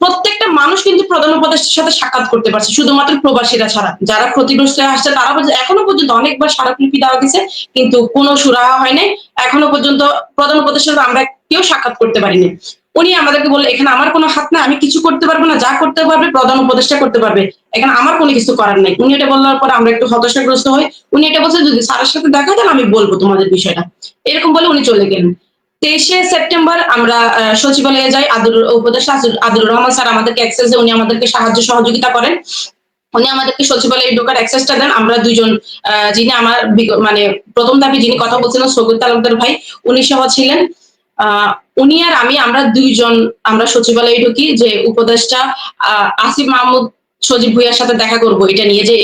প্রত্যেকটা মানুষ কিন্তু প্রধান উপদেষ্টার সাথে সাক্ষাৎ করতে পারছে, শুধুমাত্র প্রবাসীরা ছাড়া। যারা ক্ষতিগ্রস্ত হয়ে আসছে তারা এখনো পর্যন্ত অনেকবার স্মারকলিপি দেওয়া গেছে, কিন্তু কোনো সুরাহা হয় নাই। এখনো পর্যন্ত প্রধান উপদেষ্টার সাথে আমরা কেউ সাক্ষাৎ করতে পারিনি। উনি আমাদেরকে বললেন, এখানে আমার কোনো হাত না, আমি কিছু করতে পারবো না, যা করতে পারবে প্রধান উপদেষ্টা করতে পারবে, এখানে আমার কোনো কিছু করার নেই। উনি এটা বলার পর আমরা একটু হতাশাগ্রস্ত হই। উনি এটা বলছে, যদি স্যারের সাথে দেখা দেন আমি বলবো তোমাদের বিষয়টা, এরকম বলে উনি চলে গেলেন। 23শে সেপ্টেম্বর আমরা সচিবালয়ে যাই। উপদেষ্টা আদিলুর রহমান স্যার আমাদেরকে অ্যাক্সেস দেন, উনি আমাদেরকে সাহায্য সহযোগিতা করেন। উনি আমাদেরকে সচিবালয়ে ঢোকার অ্যাক্সেসটা দেন। আমরা দুইজন, যিনি আমার মানে প্রথম ধাপে যিনি কথা বলছিলেন সৈকত তালুকদার ভাই, উনি সহ ছিলেন। উনি আর আমরা দুইজন আমরা সচিবালয়ে ঢুকি, যে উপদেষ্টা আসিফ মাহমুদ সজীব ভুইয়ার সাথে দেখা করব এটা নিয়ে, যে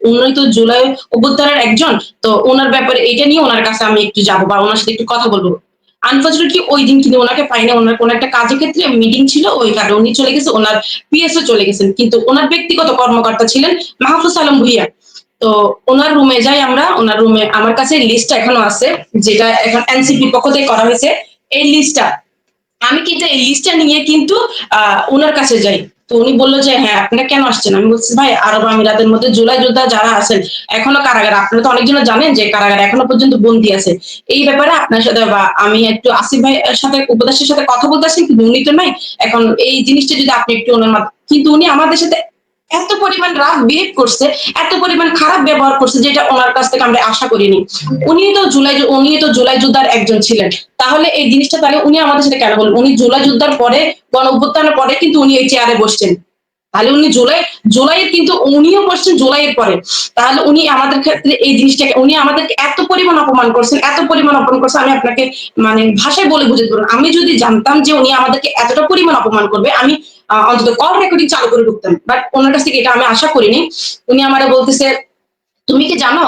উনি তো জুলাই অভ্যুত্থানের একজন, তো ওনার ব্যাপারে এটা নিয়ে ওনার কাছে আমি একটু যাবো বা ওনার সাথে একটু কথা বলবো। আনফর্চুনেটলি ওই দিন কিন্তু ওনাকে পাইনি, ওনার কোন একটা কাজের ক্ষেত্রে মিটিং ছিল, ওই কারণে উনি চলে গেছে, ওনার পিএসও চলে গেছেন, কিন্তু ওনার ব্যক্তিগত কর্মকর্তা ছিলেন মাহফুজ আলম ভুইয়া। তো ওনার রুমে যাই আমরা, ওনার রুমে আমার কাছে লিস্টটা এখনো আছে, যেটা এখন এনসিপি পক্ষ থেকে করা হয়েছে। এই লিস্টটা আমি কিন্তু এই লিস্টটা নিয়ে কিন্তু ওনার কাছে যাই। তো উনি বললো যে হ্যাঁ আপনারা কেন আসছেন? আমি বলছি ভাই আরব আমিরাতের মধ্যে জুলাই যোদ্ধা যারা আছেন এখনো কারাগারে, আপনারা তো অনেকজন জানেন যে কারাগারে এখনো পর্যন্ত বন্দী আছে, এই ব্যাপারে আপনার সাথে বা আমি একটু আসিফ ভাইয়ের সাথে উপদেষ্টার সাথে কথা বলতে আসছি, কিন্তু উনি তো নাই। এখন এই জিনিসটা যদি আপনি একটু ওনার কিন্তু উনি আমাদের সাথে এত পরিমাণ রাফ বিহেভ করছে, এত পরিমাণ খারাপ ব্যবহার করছে, যেটা ওনার কাছ থেকে আমরা আশা করিনি। উনি তো জুলাই যোদ্ধার একজন ছিলেন, তাহলে এই জিনিসটা তাহলে উনি আমাদের সাথে কেন বলবেন? উনি জুলাই যোদ্ধার পরে, গণ অভ্যুত্থানের পরে কিন্তু উনি এই চেয়ারে বসছেন, তাহলে উনি জুলাইয়ের কিন্তু উনিও বসছেন জুলাইয়ের পরে, তাহলে উনি আমাদের ক্ষেত্রে এই জিনিসটাকে উনি আমাদেরকে এত পরিমাণ অপমান করছেন, এত পরিমাণ অপমান করছেন, আমি আপনাকে মানে ভাষায় বলে বুঝাতে পারবো না। আমি যদি জানতাম যে উনি আমাদেরকে এতটা পরিমাণ অপমান করবে, আমি অন্তত কল রেকর্ডিং চালু করে ঢুকতাম, বাট ওনার কাছ থেকে এটা আমি আশা করিনি। উনি আমারে বলতেছে, তুমি কি জানো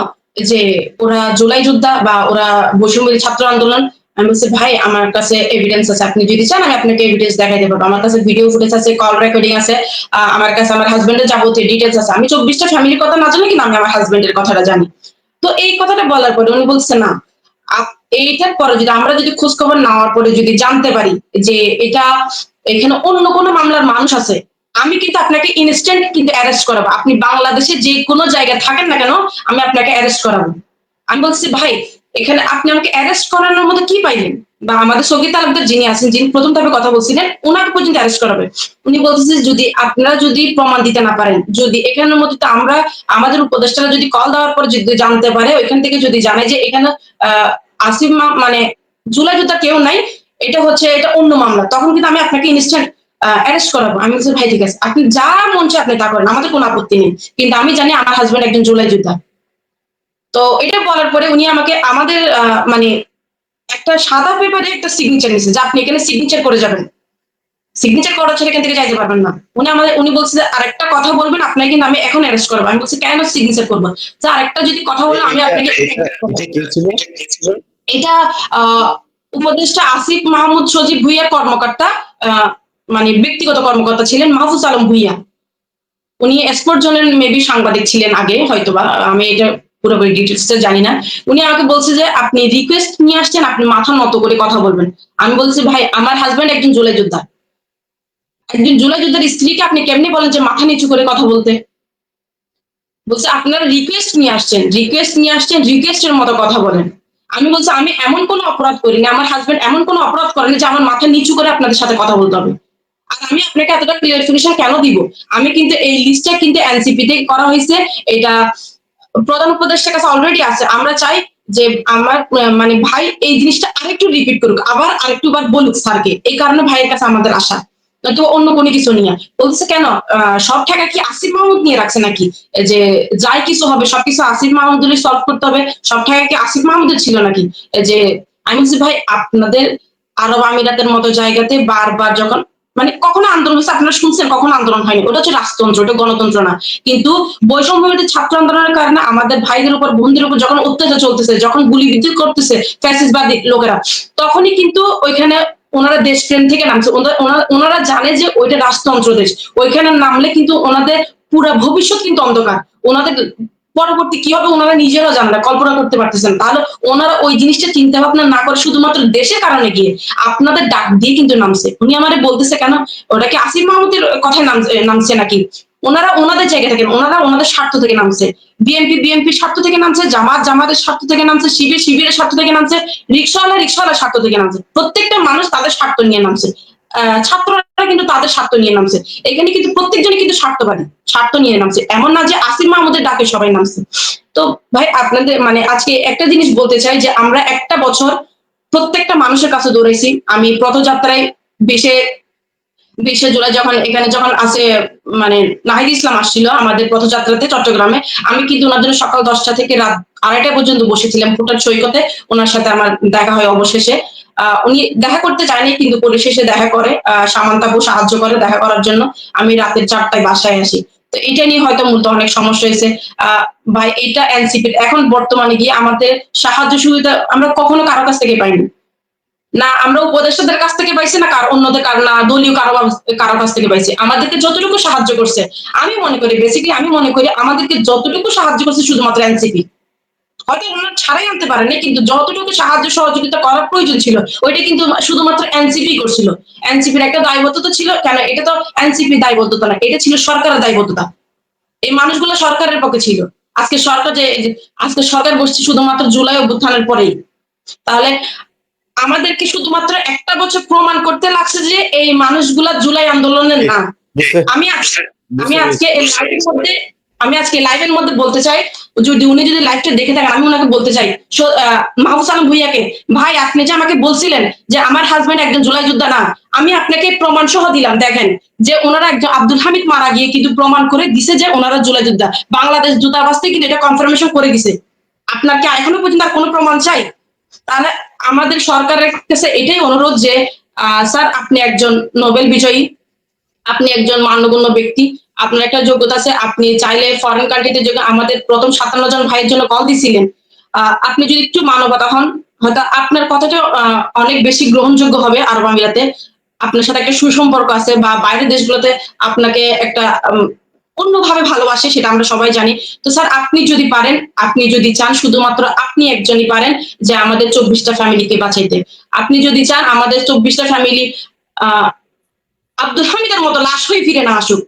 যে ওরা জুলাই যোদ্ধা বা ওরা বৈষম্য ছাত্র আন্দোলন? আমি বলছি ভাই আমার কাছে এভিডেন্স আছে, আপনি যদি চান আমি আপনাকে এভিডেন্স দেখাইতে পারবো, আমার কাছে ভিডিও ফুটেজ আছে, কল রেকর্ডিং আছে, আমার কাছে আমার হাজবেন্ডের যাবতীয় ডিটেলস আছে। আমি 24টা ফ্যামিলির কথা না জানি, কিন্তু আমি আমার হাজবেন্ডের কথাটা জানি। তো এই কথাটা বলার পরে উনি বলছে না, এইটার পরে যদি আমরা যদি খোঁজ খবর নেওয়ার পরে যদি জানতে পারি যে এটা এখানে অন্য কোনো মামলার মানুষ আছে, আমি কিন্তু আপনাকে ইনস্ট্যান্ট কিন্তু অ্যারেস্ট করাবো। আপনি বাংলাদেশে যে কোনো জায়গায় থাকেন না কেন, আমি আপনাকে অ্যারেস্ট করাবো। আমি বলছি ভাই এখানে আপনি আমাকে অ্যারেস্ট করানোর মতো কি পাইলেন? বা আমাদের সগীত তালুকদার যিনি আছেন, যিনি প্রথম ধাপে কথা বলছিলেন, ওনাকে পর্যন্ত অ্যারেস্ট করাবে। উনি বলতেছে যদি আপনারা যদি প্রমাণ দিতে না পারেন, যদি এখানের মধ্যে তো আমরা আমাদের উপদেষ্টারা যদি কল দেওয়ার পর যদি জানতে পারে, ওইখান থেকে যদি জানে যে এখানে আসিফ মানে জুলাই যোদ্ধা কেউ নাই, এটা অন্য মামলা, তখন কিন্তু আমি আপনাকে ইনস্ট্যান্ট অ্যারেস্ট করাবো। আমি বলছি ভাই ঠিক আছে, আপনি যা মন চায় আপনি তা করেন, আমাদের কোনো আপত্তি নেই, কিন্তু আমি জানি আমার হাজবেন্ড একজন জুলাই যোদ্ধা। তো এটা বলার পরে উনি আমাকে আমাদের মানে একটা সাদা পেপারে একটা সিগনেচার নিচ্ছে, যে আপনি এখানে সিগনেচার করে যাবেন, সিগনেচার করা ছাড়া এখান থেকে যাইতে পারবেন না। উনি বলছে যে আরেকটা কথা বলবেন আপনাকে কিন্তু আমি এখন অ্যারেস্ট করবো। আমি বলছি কেন সিগনেচার করবো? যে আরেকটা যদি কথা বলেন আমি আপনাকে, এটা উপদেষ্টা আসিফ মাহমুদ সজীব ভুইয়ার কর্মকর্তা, মানে ব্যক্তিগত কর্মকর্তা ছিলেন মাহফুজ আলম ভুইয়া। উনি স্পোর্ট জোনের মেবি সাংবাদিক ছিলেন আগে, হয়তোবা, আমি এটা পুরোপুরি ডিটেলসটা জানি না। উনি আমাকে বলছে যে আপনি রিকোয়েস্ট নিয়ে আসছেন, আপনি মাথা নত করে কথা বলবেন। আমি বলছি ভাই আমার হাজবেন্ড একজন জুলাই যোদ্ধা, একজন জুলাই যোদ্ধার স্ত্রীকে আপনি কেমনি বলেন যে মাথা নিচু করে কথা বলতে? বলছে আপনারা রিকোয়েস্ট নিয়ে আসছেন, রিকোয়েস্টের মতো কথা বলেন। আমি বলছি আমি এমন কোনো অপরাধ করিনি, আমার হাজবেন্ড এমন কোনো অপরাধ করেনি যে আমার মাথা নিচু করে আপনাদের সাথে কথা বলতে হবে। আর আমি আপনাকে এতটা ক্লিয়ারিফিকেশন কেন দিব? আমি কিন্তু এই লিস্টটা কিন্তু এনসিপি তে করা হয়েছে, এটা প্রধান উপদেষ্টার কাছে অলরেডি আছে। আমরা চাই যে আমার মানে ভাই এই জিনিসটা আরেকটু রিপিট করুক, আবার আরেকটুবার বলুক স্যারকে, এই কারণে ভাইয়ের কাছে আমাদের আশা, তো অন্য কোনো কিছু নিয়ে। বলছে কেন সব টাকা কি আসিফ মাহমুদ নিয়ে রাখছে নাকি, যে যাই কিছু হবে সবকিছু আসিফ মাহমুদের সলভ করতে হবে, সব টাকা কি আসিফ মাহমুদের ছিল নাকি? যে আমি বলছি ভাই আপনাদের আরব আমিরাতের মতো জায়গাতে বারবার যখন মানে কখনো আন্দোলন হয়েছে আপনারা শুনছেন? কখনো আন্দোলন হয়নি, ওটা হচ্ছে রাজতন্ত্র, ওটা গণতন্ত্র না। কিন্তু বৈষম্যবিরোধী ছাত্র আন্দোলনের কারণে আমাদের ভাইদের উপর বোনদের উপর যখন অত্যাচার চলতেছে, যখন গুলি বিদ্যুৎ করতেছে ফ্যাসিস্টবাদী লোকেরা, তখনই কিন্তু ওইখানে ওনারা দেশপ্রেম থেকে নামছে। ওনারা জানে যে ওইটা রাজতন্ত্র দেশ, ওইখানে নামলে কিন্তু ওনাদের পুরো ভবিষ্যৎ কিন্তু অন্ধকার, ওনাদের পরবর্তী কি হবে ওনারা নিজেরাও জানেন না, কল্পনা করতে পারতেছেন। তাহলে ওনারা ওই জিনিসটা চিন্তা ভাবনা না করে শুধুমাত্র দেশের কারণে গিয়ে আপনাদের ডাক দিয়ে কিন্তু নামছে। উনি আমারে বলতেছে কেন ওটা কি আসিফ মাহমুদের কথায় নামছে নাকি? ওনারা ওনাদের জায়গা থেকে, ওনারা ওনাদের স্বার্থ থেকে নামছে। বিএনপির স্বার্থ থেকে নামছে, জামাতের স্বার্থ থেকে নামছে, শিবিরের স্বার্থ থেকে নামছে, রিক্সাওয়ালার স্বার্থ থেকে নামছে। প্রত্যেকটা মানুষ তাদের স্বার্থ নিয়ে নামছে। ছাত্ররা কিন্তু তাদের স্বার্থ নিয়ে নামছে। এখানে কিন্তু প্রত্যেকজনই কিন্তু স্বার্থবাদী, স্বার্থ নিয়ে নামছে। এমন না যে আসিফ মাহমুদের ডাকে সবাই নামছে। তো ভাই আপনাদের মানে আজকে একটা জিনিস বলতে চাই যে আমরা একটা বছর প্রত্যেকটা মানুষের কাছে দৌড়াইছি। আমি পথযাত্রায় 20 জুলাই যখন আসে মানে নাহিদ ইসলাম আসছিল আমাদের পথযাত্রাতে চট্টগ্রামে, আমি কিন্তু ওনার জন্য সকাল 10টা থেকে রাত 2:30 পর্যন্ত বসেছিলাম ফুটার সৈকতে। ওনার সাথে আমার দেখা হয় অবশেষে। উনি দেখা করতে চায়নি কিন্তু পরিশেষে দেখা করে। সামান্তাবু সাহায্য করে দেখা করার জন্য। আমি রাতের 4টায় বাসায় আসি। তো এটা নিয়ে হয়তো মূলত অনেক সমস্যা হয়েছে। ভাই এটা এনসিপি এখন বর্তমানে গিয়ে আমাদের সাহায্য সুবিধা আমরা কখনো কারো কাছ থেকে পাইনি। না আমরা উপদেষ্টাদের কাছ থেকে পাইছি, না অন্যদের না দলীয় কারো কাছ থেকে পাইছি। আমাদেরকে যতটুকু সাহায্য করছে আমি মনে করি আমাদেরকে যতটুকু সাহায্য করছে শুধুমাত্র এনসিপি। হয়তো ওনারা ছাড়াই আনতে পারেনি, কিন্তু যতটুকু সাহায্য সহযোগিতা করার প্রয়োজন ছিল ওইটা কিন্তু শুধুমাত্র এনসিপি করছিল। এনসিপির একটা দায়বদ্ধতা ছিল, কেন এটা তো এনসিপি দায়বদ্ধতা না, এটা ছিল সরকারের দায়বদ্ধতা। এই মানুষগুলো সরকারের পক্ষে ছিল। আজকে সরকার বসছে শুধুমাত্র জুলাই অভ্যুত্থানের পরেই। তাহলে আমাদেরকে শুধুমাত্র একটা বছর প্রমাণ করতে লাগছে যে এই মানুষগুলা জুলাই আন্দোলনের না। আমি আজকে লাইভের মধ্যে বলতে চাই, উনি যদি লাইভটা দেখে থাকেন আমি ওনাকে বলতে চাই, মাহফুজ আলম ভুইয়াকে, ভাই আপনি যে আমাকে বলছিলেন যে আমার হাজবেন্ড একজন জুলাই যোদ্ধা না, আমি আপনাকে প্রমাণ সহ দিলাম। দেখেন যে ওনারা একজন আব্দুল হামিদ মারা গিয়ে কিন্তু প্রমাণ করে দিছে যে ওনারা জুলাই যোদ্ধা। বাংলাদেশ দূতাবাস থেকে কিন্তু এটা কনফার্মেশন করে দিছে। আপনার কি এখনো পর্যন্ত আর কোনো প্রমাণ চাই? তাহলে আমাদের সরকারের কাছে এটাই অনুরোধ যে স্যার আপনি একজন নোবেল বিজয়ী, আপনি একজন মান্যগণ্য ব্যক্তি, আপনার একটা যোগ্যতা আছে, আপনি চাইলে ফরেন কান্ট্রিতে আমাদের প্রথম 57 জন ভাইয়ের জন্য কল দিছিলেন। আপনি যদি একটু মানবতা হন হয়তো আপনার কথাটা অনেক বেশি গ্রহণযোগ্য হবে আরব আমিরাতে। আপনার সাথে একটা সুসম্পর্ক আছে, বা বাইরের দেশগুলোতে আপনাকে একটা অন্যভাবে ভালোবাসে, সেটা আমরা সবাই জানি। তো স্যার আপনি যদি পারেন, আপনি যদি চান, শুধুমাত্র আপনি একজনই পারেন যে আমাদের 24টা ফ্যামিলিকে বাঁচাইতে। আপনি যদি চান আমাদের 24টা ফ্যামিলি আব্দুল হামিদের মতো লাশ হয়ে ফিরে না আসুক,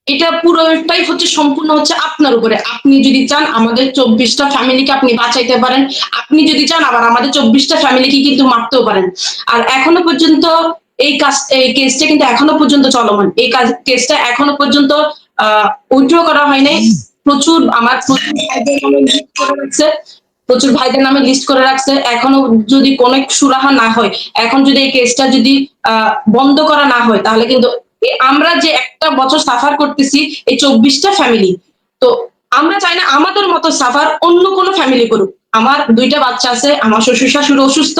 এটা পুরোটাই সম্পূর্ণ আপনার উপরে। আপনি যদি চান আমাদের 24টা ফ্যামিলিকে আপনি বাঁচাইতে পারেন, আপনি যদি চান আবার আমাদের 24টা ফ্যামিলিকে কিন্তু মারতেও পারেন। আর এখনো পর্যন্ত এই কেসটা কিন্তু এখনো পর্যন্ত চলমান। এই কেসটা এখনো পর্যন্ত উইথড্র করা হয় নাই। প্রচুর ভাইদের নামে লিস্ট করে রাখছে। এখনো যদি কোনো সুরাহা না হয়, এখন যদি এই কেসটা যদি বন্ধ করা না হয়, তাহলে কিন্তু আমরা যে একটা বছর সাফার করতেছি এই 24টা ফ্যামিলি, তো আমরা চাই না আমাদের মতো সাফার অন্য কোনো ফ্যামিলি করুক। আমার 2টা বাচ্চা আছে, আমার শ্বশুর শাশুড়ি অসুস্থ,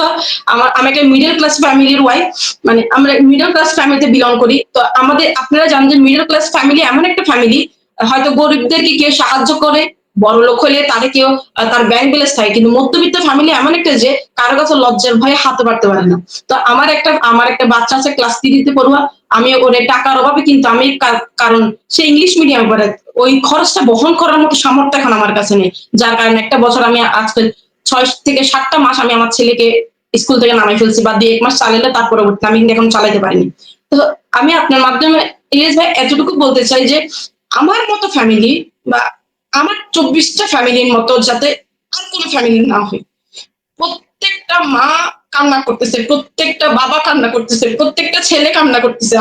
আমি একটা মিডল ক্লাস ফ্যামিলির ওয়াইফ, মানে আমরা মিডল ক্লাস ফ্যামিলিতে বিলং করি। তো আপনারা জানেন যে মিডল ক্লাস ফ্যামিলি এমন একটা ফ্যামিলি, হয়তো গরিবদেরকে কেউ সাহায্য করে, বড় লোক হলে তারে কেউ তার ব্যাংক ব্যালেন্স থাকে, কিন্তু মধ্যবিত্ত ফ্যামিলি এমন একটা যে কারো কাছে লজ্জার ভয়ে হাতে পারতে পারে না। তো আমার একটা বাচ্চা আছে ক্লাস 3 পড়ুয়া, আমি ওর টাকার অভাবে কিন্তু আমি, কারণ সে ইংলিশ মিডিয়াম পড়ে, ওই খরচটা বহন করার মতো সামর্থ্য এখন আমার কাছে নেই। যার কারণে একটা বছর আমি আজকে 6 থেকে 7টা মাস আমি আমার ছেলেকে স্কুল থেকে নামাই ফেলছি, বা 2-1 মাস চালালে তার পরবর্তী আমি কিন্তু এখন চালাতে পারিনি। তো আমি আপনার মাধ্যমে ইলিয়াস ভাই এতটুকু বলতে চাই যে আমার মতো ফ্যামিলি বা আমার 24টা ফ্যামিলির মতো যাতে আর কোনো ফ্যামিলি না হয়। প্রত্যেকটা মা কান্না করতেছে, প্রত্যেকটা বাবা কান্না করতেছে, প্রত্যেকটা ছেলে কান্না করতেছে।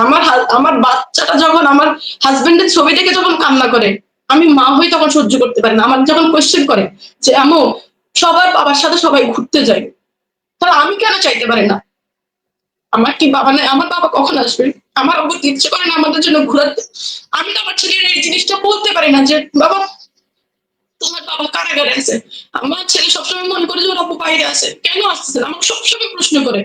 আমার বাচ্চাটা যখন আমার হাজবেন্ডের ছবি দেখে যখন কান্না করে, আমি মা হই তখন সহ্য করতে পারি না। আমার যখন কোয়েশ্চেন করে যে আমু সবার বাবার সাথে সবাই ঘুরতে যায়, তাহলে আমি কেন চাইতে পারি না? আমার কি বাবা নেই? আমার বাবা কখন আসবে? আমার অবর ইচ্ছে করে না আমাদের জন্য ঘুরাতে। আমি তো আমার ছেলের এই জিনিসটা বলতে পারি না যে বাবা তোমার বাবা কারাগারে আছে। আমার ছেলে সবসময় মনে করে যে ওর আপু বাইরে আছে, কেন আসতেছে না, আমাকে সবসময় প্রশ্ন করে।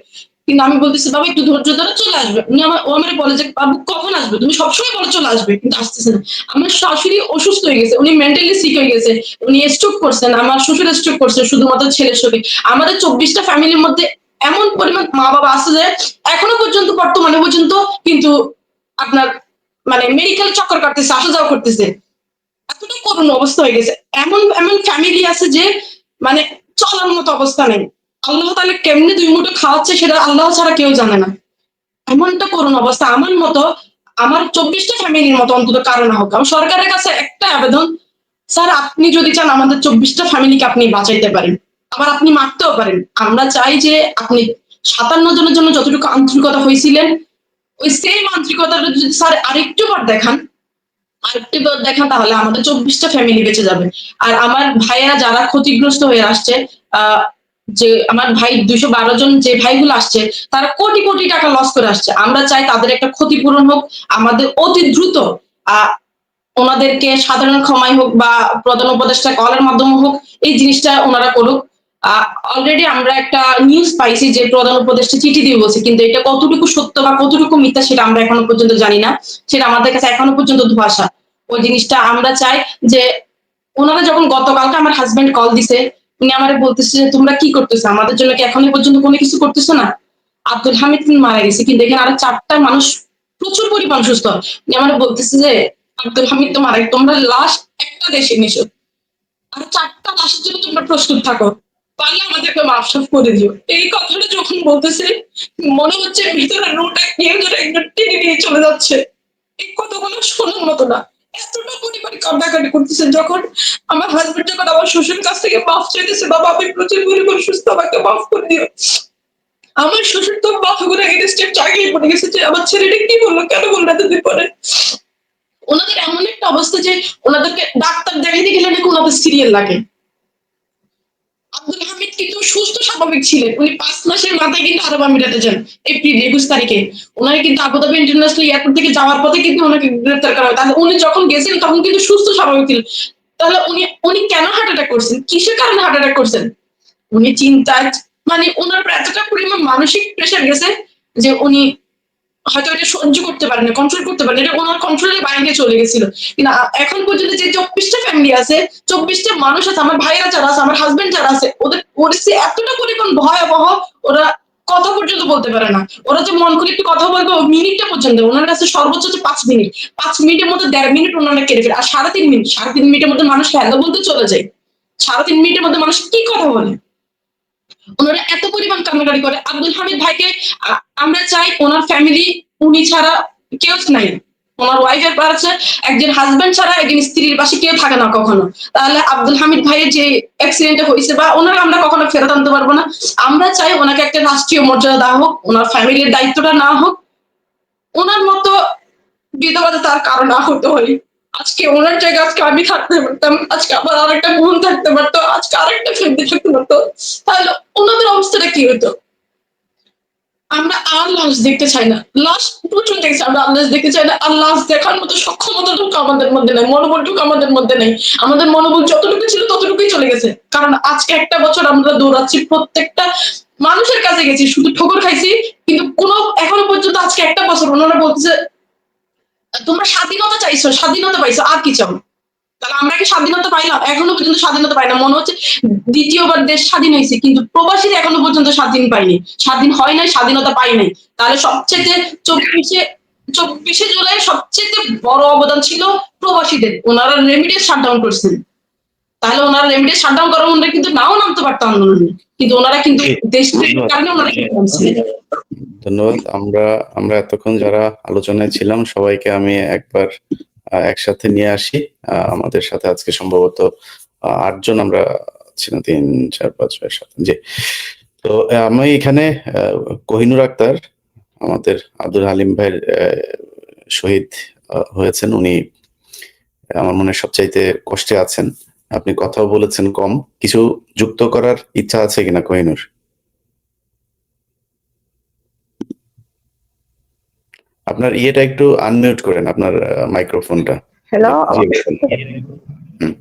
কিন্তু আমি বলতেছি বাবা একটু ধৈর্য ধরে চলে আসবে। ও আমার বলে যে বাবু কখন আসবে? তুমি সবসময় বলে চলে আসবে, কিন্তু আসতেছে না। আমার শাশুড়ি অসুস্থ হয়ে গেছে, উনি মেন্টালি সিক হয়ে গেছে, উনি স্ট্রোক করছেন, আমার শ্বশুর স্ট্রোক করছে, শুধুমাত্র ছেলের শোকে। আমাদের 24টা ফ্যামিলির মধ্যে এমন পরিমাণ মা বাবা আছে যে এখনো পর্যন্ত বর্তমানে পর্যন্ত কিন্তু আপনার মানে মেডিকেল চক্কর কাটতেছে, আসা যাওয়া করতেছে। এতটা করুণ অবস্থা হয়ে গেছে। এমন এমন ফ্যামিলি আছে যে মানে চলার মতো অবস্থা নেই। আল্লাহ তাআলা কেমনে ২ মুঠো খাওয়াচ্ছে সেটা আল্লাহ ছাড়া কেউ জানে না। এমনটা করুণ অবস্থা। আমার মতো আমার ২৪ টা ফ্যামিলির মতো অন্তত কারো না হোক। আমার সরকারের কাছে একটা আবেদন, স্যার আপনি যদি চান আমাদের ২৪ টা ফ্যামিলিকে আপনি বাঁচাইতে পারেন। আবার আপনি মারতেও পারেন। আমরা চাই যে আপনি ৫৭ জনের জন্য যতটুকু আন্তরিকতা হয়েছিলেন, ওই সেম আন্তরিকতাটা যদি স্যার আরেকটুবার দেখান তাহলে আমাদের ২৪ টা ফ্যামিলি বেঁচে যাবে। আর আমার ভাইয়েরা যারা ক্ষতিগ্রস্ত হয়ে আসছে, আহ যে আমার ভাই ২১২ জন যে ভাইগুলো আসছে তারা কোটি কোটি টাকা লস করে আসছে। আমরা চাই তাদের একটা ক্ষতিপূরণ হোক, আমাদের অতি দ্রুত আহ ওনাদেরকে সাধারণ ক্ষমাই হোক বা প্রধান উপদেষ্টা কলের মাধ্যমে হোক, এই জিনিসটা ওনারা করুক। অলরেডি আমরা একটা নিউজ পাইছি যে প্রধান উপদেষ্টা চিঠি দিয়ে বলছে, কিন্তু এটা কতটুকু সত্য বা কতটুকু মিথ্যা সেটা আমরা এখনো পর্যন্ত জানি না। সেটা আমাদের কাছে এখনো পর্যন্ত ধোঁয়াশা। ওই জিনিসটা আমরা চাই যে ওনারা যখন গতকালকে আমার হাজবেন্ড কল দিছে, উনি আমারে বলতেছে যে তোমরা কি করতেছো, আমাদের জন্য কি এখনো পর্যন্ত কোনো কিছু করতেছো না? আব্দুল হামিদ মারা গেছে, কিন্তু এখানে আরো ৪টা মানুষ প্রচুর পরিমাণ সুস্থ। উনি আমারে বলতেছে যে আব্দুল হামিদ তো মারা গেছে, তোমরা লাশ একটা দেশে নিছো, আর ৪টা লাশের জন্য তোমরা প্রস্তুত থাকো, পারলে আমাদেরকে মাফ করে দিও। এই কথাটা যখন বলতেছে মনে হচ্ছে ভিতরে রোটা কেউ যেন একটু টেনে নিয়ে চলে যাচ্ছে। এই কথাগুলো শোনার মতো না। এতটা পরিমাণে কান্নাকাটি করতেছে যখন আমার হাজবেন্ড যখন আমার শ্বশুর কাছ থেকে মাফ চাইতেছে, বাবা আমি প্রচুর পরিমাণ সুস্থ, আমাকে মাফ করে দিও। আমার শ্বশুর তো মাথা ঘুরে এগেনস্টে আগেই পড়ে গেছে যে আমার ছেলেটা কি বললো, কেন বললো এতদিন পরে। ওনাদের এমন একটা অবস্থা যে ওনাদেরকে ডাক্তার দেখাইতে গেলে নাকি ওনাদের সিরিয়াল লাগে। আব্দুল হামিদ কিন্তু সুস্থ স্বাভাবিক ছিলেন, উনি ৫ মাসের মাথায় কিন্তু আরব আমিরাতে যান এপ্রিল ২১ তারিখে। ওনাকে কিন্তু আবুধাবি ইন্টারন্যাশনাল এয়ারপোর্ট থেকে যাওয়ার পথে কিন্তু ওনাকে গ্রেফতার করা হয়। তাহলে উনি যখন গেছেন তখন কিন্তু সুস্থ স্বাভাবিক ছিলেন। তাহলে উনি উনি কেন হার্ট অ্যাটাক করছেন, কিসের কারণে হার্ট অ্যাটাক করছেন? উনি চিন্তায় মানে ওনার এতটা পরিমাণ মানসিক প্রেশার গেছে যে উনি হয়তো এটা সহ্য করতে পারেন না, কন্ট্রোল করতে পারেন, এটা ওনার কন্ট্রোলের বাইরে চলে গেছিল। কিন্তু এখন পর্যন্ত যে ২৪ টা ফ্যামিলি আছে, ২৪ টা মানুষ আছে, আমার ভাইয়েরা যারা আছে, আমার হাজবেন্ড যারা আছে, ওদের পরিস্থিতি এতটা পরিমাণ ভয়াবহ, ওরা কথা পর্যন্ত বলতে পারে না। ওরা যে মন করে একটু কথা বলবে মিনিটটা পর্যন্ত ওনার কাছে সর্বোচ্চ হচ্ছে ৫ মিনিট। ৫ মিনিটের মধ্যে ১.৫ মিনিট ওনারা কেড়ে ফেলে, আর ৩.৫ মিনিট, ৩.৫ মিনিটের মধ্যে মানুষ হ্যালো বলতে চলে যায়। ৩.৫ মিনিটের মধ্যে মানুষ কি কথা বলে? ওনারা এত পরিমাণ কান্নাকাটি করে। আব্দুল হামিদ ভাইকে আমরা চাই ওনার ফ্যামিলি, উনি ছাড়া কেউ নাই। ওনার ওয়াইফের পাশে একজন হাজবেন্ড ছাড়া একজন স্ত্রীর পাশে কেউ থাকে না কখনো। তাহলে আব্দুল হামিদ ভাইয়ের যে অ্যাক্সিডেন্ট হয়েছে বা ওনাকে আমরা কখনো ফেরত আনতে পারবো না। আমরা চাই ওনাকে একটা রাষ্ট্রীয় মর্যাদা দেওয়া হোক, ওনার ফ্যামিলির দায়িত্বটা না হোক, ওনার মতো বিধবা তার কারণ না হতে হয়। আজকে ওনার জায়গায় আজকে আমি থাকতে পারতাম, আজকে আমার আরেকটা বোন থাকতে পারতো, আজকে আরেকটা ফ্যামিলি থাকতে পারতো, তাহলে ওনাদের অবস্থাটা কি হতো? আমরা আর লাশ দেখতে চাই না। লাশ প্রচুর দেখছি, আমরা আর লাশ দেখতে চাই না। আর লাশ দেখার মতো সক্ষমতাটুকু আমাদের মধ্যে নেই, মনোবলটুকু আমাদের মধ্যে নেই। আমাদের মনোবল যতটুকু ছিল ততটুকুই চলে গেছে। কারণ আজকে একটা বছর আমরা দৌড়াচ্ছি, প্রত্যেকটা মানুষের কাছে গেছি, শুধু ঠোকর খাইছি, কিন্তু কোনো এখনো পর্যন্ত আজকে একটা বছর ওনারা বলতেছে তোমরা স্বাধীনতা চাইছো, স্বাধীনতা পাইছো, আর কি চাও? তাহলে আমরা কি স্বাধীনতা পাইলাম? এখনো পর্যন্ত স্বাধীনতা পাই না। মনে হচ্ছে দ্বিতীয়বার দেশ স্বাধীন হয়েছে, কিন্তু প্রবাসীরা এখনো পর্যন্ত স্বাধীন পায়নি, স্বাধীন হয় নাই, স্বাধীনতা পাই নাই। তাহলে সবচেয়ে ২৪শে জুলাই সবচেয়ে বড় অবদান ছিল প্রবাসীদের, ওনারা রেমিডিয়াস শাটডাউন করছেন। তাহলে ওনারা রেমিডিয়াস শাটডাউন করার মধ্যে কিন্তু নাও নামতে পারতো আন্দোলনে, কিন্তু ওনারা কিন্তু দেশ কারণে ওনারা ধন্যবাদ। আমরা আমরা এতক্ষণ যারা আলোচনায় ছিলাম সবাইকে আমি একবার একসাথে নিয়ে আসি। আমাদের সাথে আজকে সম্ভবত ৮ জন আমরা ছিলাম, ৩, ৪, ৫, ৬, ৭। জি, তো আমি এখানে কোহিনুর আক্তার, আমাদের আব্দুল হালিম ভাইয়ের শহীদ হয়েছেন, উনি আমার মনে হয় সবচাইতে কষ্টে আছেন। আপনি কথাও বলেছেন কম, কিছু যুক্ত করার ইচ্ছা আছে কিনা কোহিনুর? আপনার ইয়েটা একটু আনমিউট করেন, আপনার মাইক্রোফোনটা। হ্যালো, হুম।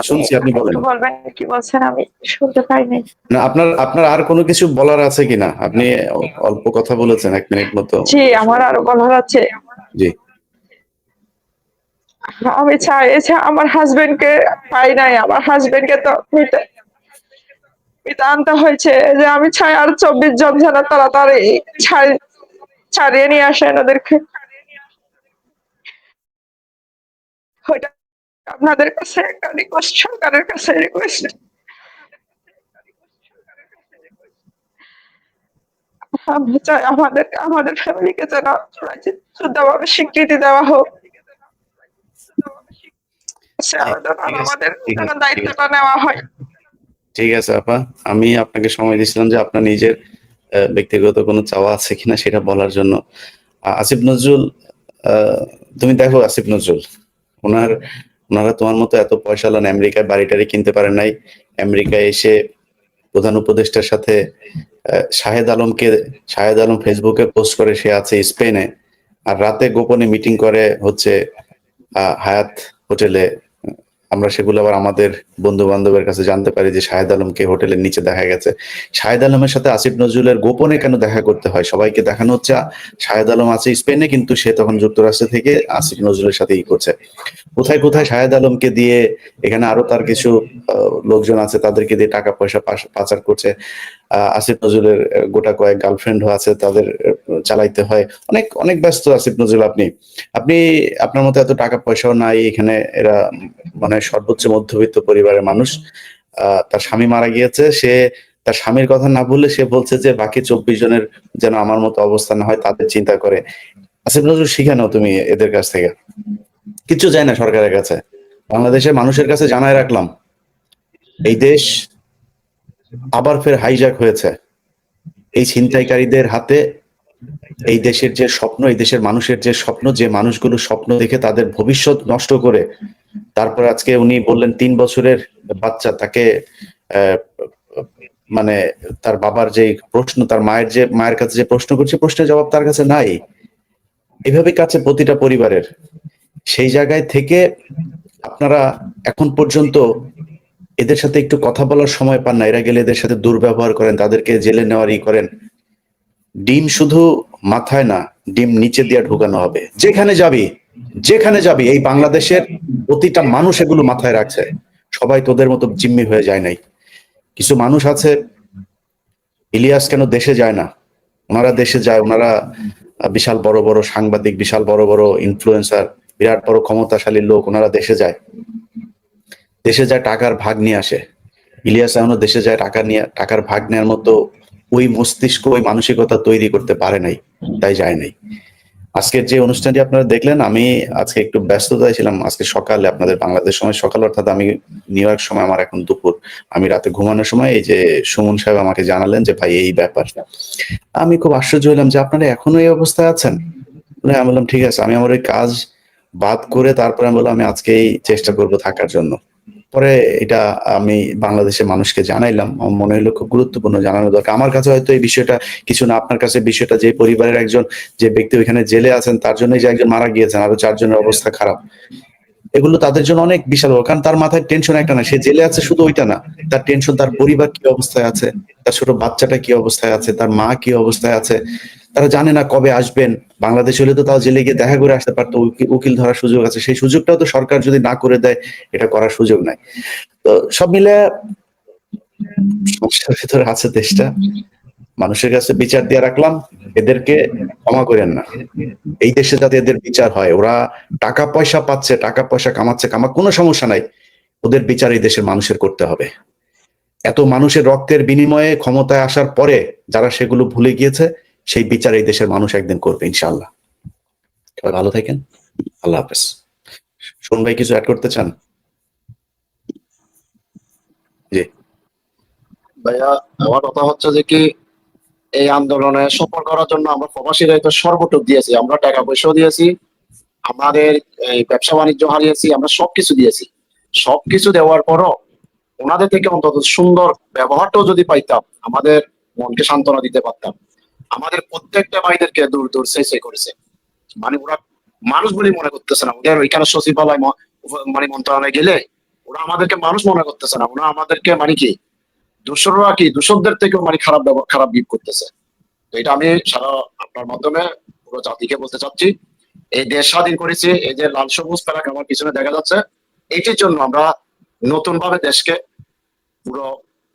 শুনছি, আপনি বলেন। বলবেন কি বলছেন, আমি শুনতে পাইনি। না, আপনার আর কোনো কিছু বলার আছে কিনা? আপনি অল্প কথা বলেছেন, ১ মিনিট মতো। জি, আমার আরো বলার আছে। জি, আমি চাই আমার হাজবেন্ডকে পাই নাই, আমার হাজবেন্ডকে তো এটা আনতে হয়েছে যে আমি চাই আর 24 জন যেন তাড়াতাড়ি ছাড়িয়ে নিয়ে আসেন ওদেরকে। ওইটা আপনাদের কাছে একটা রিকোয়েস্ট, সরকারের কাছে রিকোয়েস্ট। আমরা চাই আমাদের ফ্যামিলিকে যেন শুদ্ধভাবে স্বীকৃতি দেওয়া হোক। আমাদের যেন দায়িত্বটা নেওয়া হয়। ঠিক আছে আপা, আমি আপনাকে সময় দিয়েছিলাম যে আপনার নিজের ব্যক্তিগত কোনো চাওয়া আছে কিনা সেটা বলার জন্য। আসিফ নজরুল, তুমি দেখো আসিফ নজরুল, ওনারা তোমার মতো এত পয়সাওয়ালা না, আমেরিকায় বাড়ি টাড়ি কিনতে পারেন নাই। আমেরিকায় এসে প্রধান উপদেষ্টার সাথে শাহেদ আলম ফেসবুকে পোস্ট করে সে আছে স্পেনে, আর রাতে গোপনে মিটিং করে হচ্ছে হায়াত হোটেলে। আমরা সেগুলো আবার আমাদের বন্ধু বান্ধবের কাছে জানতে পারি যে শাহেদ আলমকে হোটেলের নিচে দেখা গেছে। শাহেদ আলমের সাথে আসিফ নজরুলের গোপনে কেন দেখা করতে হয়? সবাইকে দেখানো হচ্ছে শাহেদ আলম আছে স্পেনে, কিন্তু সে তখন যুক্তরাষ্ট্র থেকে আসিফ নজরুলের সাথে করছে। কোথায় কোথায় শাহেদ আলমকে দিয়ে, এখানে আরো তার কিছু লোকজন আছে তাদেরকে দিয়ে টাকা পয়সা পাচার করছে। আসিফ নজরুলের গোটা কয়েক গার্লফ্রেন্ডও আছে, তাদের চালাইতে হয়। অনেক অনেক ব্যস্ত আসিফ নজরুল। আপনি আপনার মতো এত টাকা পয়সাও নাই এখানে। এরা মানে সর্বোচ্চ মধ্যবিত্ত পরিবারের মানুষ। তার স্বামী মারা গিয়েছে, সে তার স্বামীর কথা না বললে সে বলছে যে বাকি 24 জনের যেন আমার মতো অবস্থা না হয়, তাদের চিন্তা করে। আসিফ নজরুল, শিখে নাও তুমি এদের কাছ থেকে। কিচ্ছু যায় না সরকারের কাছে, বাংলাদেশের মানুষের কাছে জানায় রাখলাম, এই দেশ আবার ফের হাইজ্যাক হয়েছে এই ছিনতাইকারীদের হাতে। এই দেশের যে স্বপ্ন, এই দেশের মানুষের যে স্বপ্ন, যে মানুষগুলো স্বপ্ন দেখে তাদের ভবিষ্যৎ নষ্ট করে, তারপর আজকে উনি বললেন 3 বছরের বাচ্চা, তাকে মানে তার বাবার যে প্রশ্ন, তার মায়ের কাছে যে প্রশ্ন করছে, প্রশ্নের জবাব তার কাছে নাই। এভাবে কাছে প্রতিটা পরিবারের। সেই জায়গায় থেকে আপনারা এখন পর্যন্ত এদের সাথে একটু কথা বলার সময় পান না। এরা গেলে এদের সাথে দুর্ব্যবহার করেন, তাদেরকে জেলে নেওয়ার করেন। ডিম শুধু মাথায় না, ডিম নিচে দিয়ে ঢুকানো হবে। যেখানে যাবি এই বাংলাদেশের প্রতিটা মানুষ এগুলো মাথায় রাখছে। সবাই তোদের মতো জিম্মি হয়ে যায় নাই। কিছু মানুষ আছে, ইলিয়াস কেন দেশে যায় না? ওনারা দেশে যায়, ওনারা বিশাল বড় বড় সাংবাদিক, বিশাল বড় বড় ইনফ্লুয়েন্সার, বিরাট বড় ক্ষমতাশালী লোক, ওনারা দেশে যায় টাকার ভাগ নিয়ে আসে। ইলিয়াস এখনো দেশে যায় টাকার ভাগ নেওয়ার মতো ওই মস্তিষ্ক, ওই মানসিকতা তৈরি করতে পারে নাই, তাই যায় নাই। আজকের যে অনুষ্ঠানটি আপনারা দেখলেন, আমি আজকে একটু ব্যস্ততায় ছিলাম। আজকে সকালে, আপনাদের বাংলাদেশ সময় সকাল, অর্থাৎ আমি নিউ ইয়র্ক সময় আমার এখন দুপুর। আমি রাতে ঘুমানোর সময় এই যে সুমন সাহেব আমাকে জানালেন যে ভাই এই ব্যাপার। আমি খুব আশ্চর্য হলাম যে আপনারা এখনো এই অবস্থায় আছেন। আমি বললাম ঠিক আছে, আমি আমার ওই কাজ বাদ করে তারপরে আমি বললাম আমি আজকেই চেষ্টা করব থাকার জন্য। পরে এটা আমি বাংলাদেশের মানুষকে জানাইলাম। আমার মনে হলো খুব গুরুত্বপূর্ণ জানানো দরকার। আমার কাছে হয়তো এই বিষয়টা কিছু না, আপনার কাছে বিষয়টা, যে পরিবারের একজন যে ব্যক্তি ওইখানে জেলে আছেন, তার জন্য যে একজন মারা গিয়েছেন, আরো 4 জনের অবস্থা খারাপ, এগুলো তাদের জন্য অনেক বিশাল। কারণ তার মাথায় টেনশন একটা না, সে জেলে আছে শুধু ওইটা না, তার টেনশন তার পরিবার কি অবস্থায় আছে, তার ছোট বাচ্চাটা কি অবস্থায় আছে, তার মা কি অবস্থায় আছে। তারা জানে না কবে আসবেন। বাংলাদেশ হলে তো তাও জেলে গিয়ে দেখা করে আসতে পারতো, উকিল ধরার সুযোগ আছে। সেই সুযোগটাও তো সরকার যদি না করে দেয়, এটা করার সুযোগ নাই। তো সব মিলে সমস্যার ভিতরে আছে দেশটা। মানুষের কাছে বিচার দিয়ে রাখলাম, এদেরকে ক্ষমা করেন না। এই দেশে যাতে এদের বিচার হয়। ওরা টাকা পয়সা পাচ্ছে, টাকা পয়সা কামাচ্ছে, কোনো সমস্যা নাই, ওদের বিচার এই দেশের মানুষের করতে হবে। এত মানুষের রক্তের বিনিময়ে ক্ষমতায় আসার পরে যারা সেগুলো ভুলে গিয়েছে, সেই বিচার এই দেশের মানুষ একদিন করবে ইনশাআল্লাহ। সবাই ভালো থাকেন, আল্লাহ হাফেজ। শোন ভাই, কিছু অ্যাড করতে চান? জি ভাইয়া, আমার কথা হচ্ছে যে কি, এই আন্দোলনে সফল করার জন্য আমরা প্রবাসীরা তো সর্বটুক দিয়েছি। আমরা টাকা পয়সাও দিয়েছি, আমাদের এই ব্যবসা বাণিজ্য হারিয়েছি, আমরা সবকিছু দিয়েছি। সবকিছু দেওয়ার পরও ওনাদের থেকে অন্তত সুন্দর ব্যবহারটাও যদি পাইতাম, আমাদের মনকে সান্ত্বনা দিতে পারতাম। আমাদের প্রত্যেকটা ভাইদেরকে দূর দূর সেই করেছে। মানে ওরা মানুষ বলে মনে করতেছে না। ওদের ওইখানে সচিবালয় মানে মন্ত্রণালয়ে গেলে ওরা আমাদেরকে মানুষ মনে করতেছে না। ওরা আমাদেরকে মানে কি দূষররা, কি দূষকদের থেকেও মানে খারাপ বিপ করতেছে। তো এটা আমি সারা আপনার মাধ্যমে পুরো জাতিকে বলতে চাচ্ছি, এই দেশ স্বাধীন করেছি, এই যে লাল সবুজ ফেলাক আমার পিছনে দেখা যাচ্ছে, এইটির জন্য আমরা নতুন ভাবে দেশকে পুরো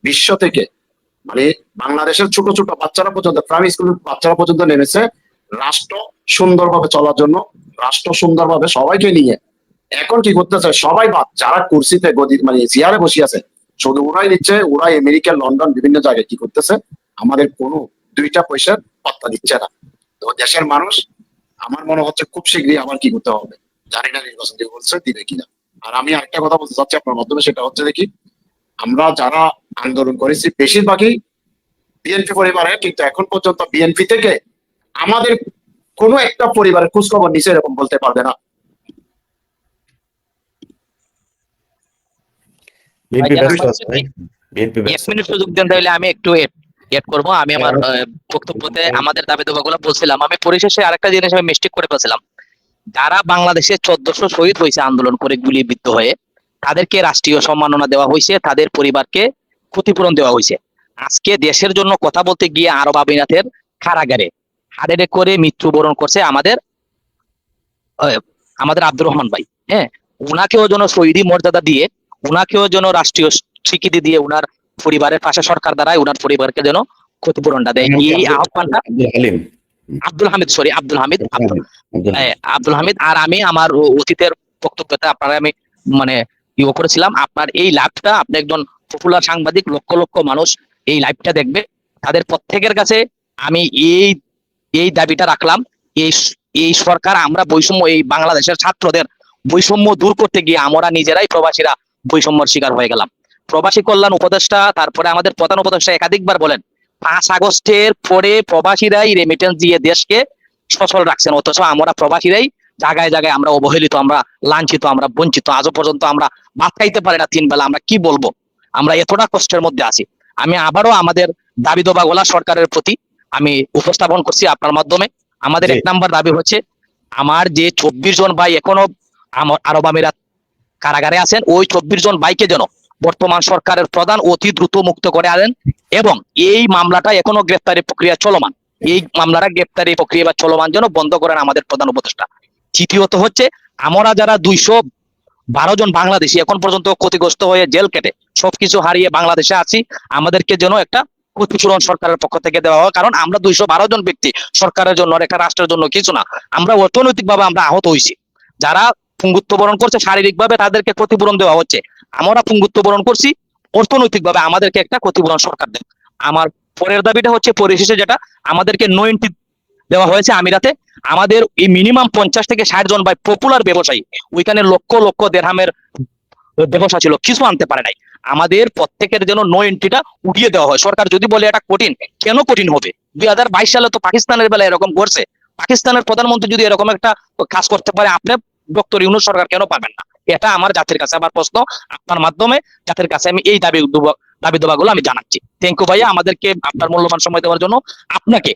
বিশ্ব থেকে মানে বাংলাদেশের ছোট ছোট বাচ্চারা পর্যন্ত, প্রাইমারি স্কুলের বাচ্চারা পর্যন্ত নেমেছে রাষ্ট্র সুন্দরভাবে চলার জন্য, রাষ্ট্র সুন্দরভাবে সবাইকে নিয়ে। এখন কি করতেছে, সবাই বাদ, যারা কুর্সিতে গদি মানে চেয়ারে বসে আছে শুধু ওরাই নিচ্ছে, ওরাই আমেরিকা, লন্ডন, বিভিন্ন জায়গায় কি করতেছে, আমাদের কোনো দুইটা পয়সার পাত্তা দিচ্ছে না। তো দেশের মানুষ আমার মনে হচ্ছে খুব শীঘ্রই আবার কি করতে হবে, জানি না নির্বাচন দিয়ে বলছে দিবে কিনা। আর আমি আরেকটা কথা বলতে চাচ্ছি আপনার মাধ্যমে, সেটা হচ্ছে দেখি আমরা যারা আন্দোলন করেছি বেশিরভাগই বিএনপি পরিবারের, কিন্তু এখন পর্যন্ত বিএনপি থেকে আমাদের কোনো একটা পরিবারের খোঁজখবর নিচে এরকম বলতে পারবে না। বিএনপি ভাইজান, ব্যস্ত আছে ভাই, বিএনপি এক ব্যস্ত। মিনিট সুযোগ দেন তাহলে আমি একটু এড করবো। আমি আমার বক্তব্যতে আমাদের দাবি দাবাগুলো বলছিলাম। আমি পরিশেষে আরেকটা জিনিস আমি মিস্টেক করে ফেলছিলাম। যারা বাংলাদেশে 1400 শহীদ হয়েছে আন্দোলন করে গুলিবিদ্ধ হয়ে, তাদেরকে রাষ্ট্রীয় সম্মাননা দেওয়া হয়েছে, তাদের পরিবারকে ক্ষতিপূরণ দেওয়া হয়েছে। আজকে দেশের জন্য কথা বলতে গিয়ে আরব আমিরাতের কারাগারে হাড়ে করে মৃত্যুবরণ করছে আমাদের আব্দুর রহমান ভাই। হ্যাঁ, উনাকেও যেন শহীদি মর্যাদা দিয়ে, উনাকেও যেন রাষ্ট্রীয় স্বীকৃতি দিয়ে উনার পরিবারের পাশে সরকার দ্বারাই উনার পরিবারকে যেন ক্ষতিপূরণটা দেয়, এই আহ্বানটা আব্দুল হালিম, আব্দুল হামিদ, সরি আব্দুল হামিদ, আব্দুল হামিদ। আর আমি আমার অতীতের বক্তব্যতে আপনারা আমি মানে ইয়ে করেছিলাম, আপনার এই লাইভটা, আপনি একজন পপুলার সাংবাদিক, লক্ষ লক্ষ মানুষ এই লাইভটা দেখবে, তাদের প্রত্যেকের কাছে আমি এই দাবিটা রাখলাম। এই এই সরকার, আমরা বৈষম্য, এই বাংলাদেশের ছাত্রদের বৈষম্য দূর করতে গিয়ে আমরা নিজেরাই প্রবাসীরা বৈষম্যের শিকার হয়ে গেলাম। প্রবাসী কল্যাণ উপদেষ্টা, তারপরে আমাদের প্রধান উপদেষ্টা একাধিকবার বলেন 5 আগস্টের পরে প্রবাসীরাই রেমিটেন্স দিয়ে দেশকে সচল রাখছেন, অথচ আমরা প্রবাসীরাই জায়গায় জায়গায় আমরা অবহেলিত, আমরা লাঞ্ছিত, আমরা বঞ্চিত। আজও পর্যন্ত আমরা ভাত খাইতে পারি না 3 বেলা। আমরা কি বলবো, আমরা এতটা কষ্টের মধ্যে আছি। আমি আবারও আমাদের দাবি দাবাগুলা সরকারের প্রতি আমি উপস্থাপন করছি আপনার মাধ্যমে। আমাদের 1 নাম্বার দাবি হচ্ছে, আমার যে 24 জন ভাই এখনো আরব আমিরাত কারাগারে আছেন, ওই 24 জন ভাইকে যেন বর্তমান সরকারের প্রধান অতি দ্রুত মুক্ত করে আনেন, এবং এই মামলাটা এখনো গ্রেফতারি প্রক্রিয়া চলমান, এই মামলাটা গ্রেফতারি প্রক্রিয়া বা চলমান যেন বন্ধ করেন আমাদের প্রধান উপদেষ্টা। তৃতীয়ত হচ্ছে, আমরা যারা 212 জন বাংলাদেশি এখন পর্যন্ত ক্ষতিগ্রস্ত হয়ে জেল কেটে সবকিছু হারিয়ে বাংলাদেশে আছি, আমাদেরকে যেন একটা ক্ষতিপূরণ সরকারের পক্ষ থেকে দেওয়া হয়। কারণ আমরা 212 জন ব্যক্তি সরকারের জন্য, একটা রাষ্ট্রের জন্য কিছু না। আমরা অর্থনৈতিকভাবে আমরা আহত হয়েছি, যারা পুঙ্গুত্ব বরণ করছে শারীরিকভাবে তাদেরকে ক্ষতিপূরণ দেওয়া হচ্ছে, আমরা পুঙ্গুত্ব বরণ করছি অর্থনৈতিকভাবে, আমাদেরকে একটা ক্ষতিপূরণ সরকার দেয়। আমার পরের দাবিটা হচ্ছে, পরিশেষে যেটা আমাদেরকে নো এন্ট্রি দেওয়া হয়েছে আমিরাতে, আমাদের এই মিনিমাম 50 থেকে 60 জন ভাই পপুলার ব্যবসায়ী, ওইখানে লক্ষ লক্ষ দেড়হামের ব্যবসা ছিল, কিছু আনতে পারে নাই। আমাদের প্রত্যেকের যেন নো এন্ট্রিটা উঠিয়ে দেওয়া হয়। সরকার যদি বলে এটা কঠিন, কেন কঠিন হবে? 2022 সালে তো পাকিস্তানের বেলা এরকম করছে। পাকিস্তানের প্রধানমন্ত্রী যদি এরকম একটা কাজ করতে পারে, আপনি ডক্টর ইউনূস সরকার কেন পারবেন না? এটা আমার জাতির কাছে আমার প্রশ্ন, আপনার মাধ্যমে জাতির কাছে আমি এই দাবি দাবাগুলো আমি জানাচ্ছি। থ্যাংক ইউ ভাইয়া, আমাদেরকে আপনার মূল্যবান সময় দেওয়ার জন্য আপনাকে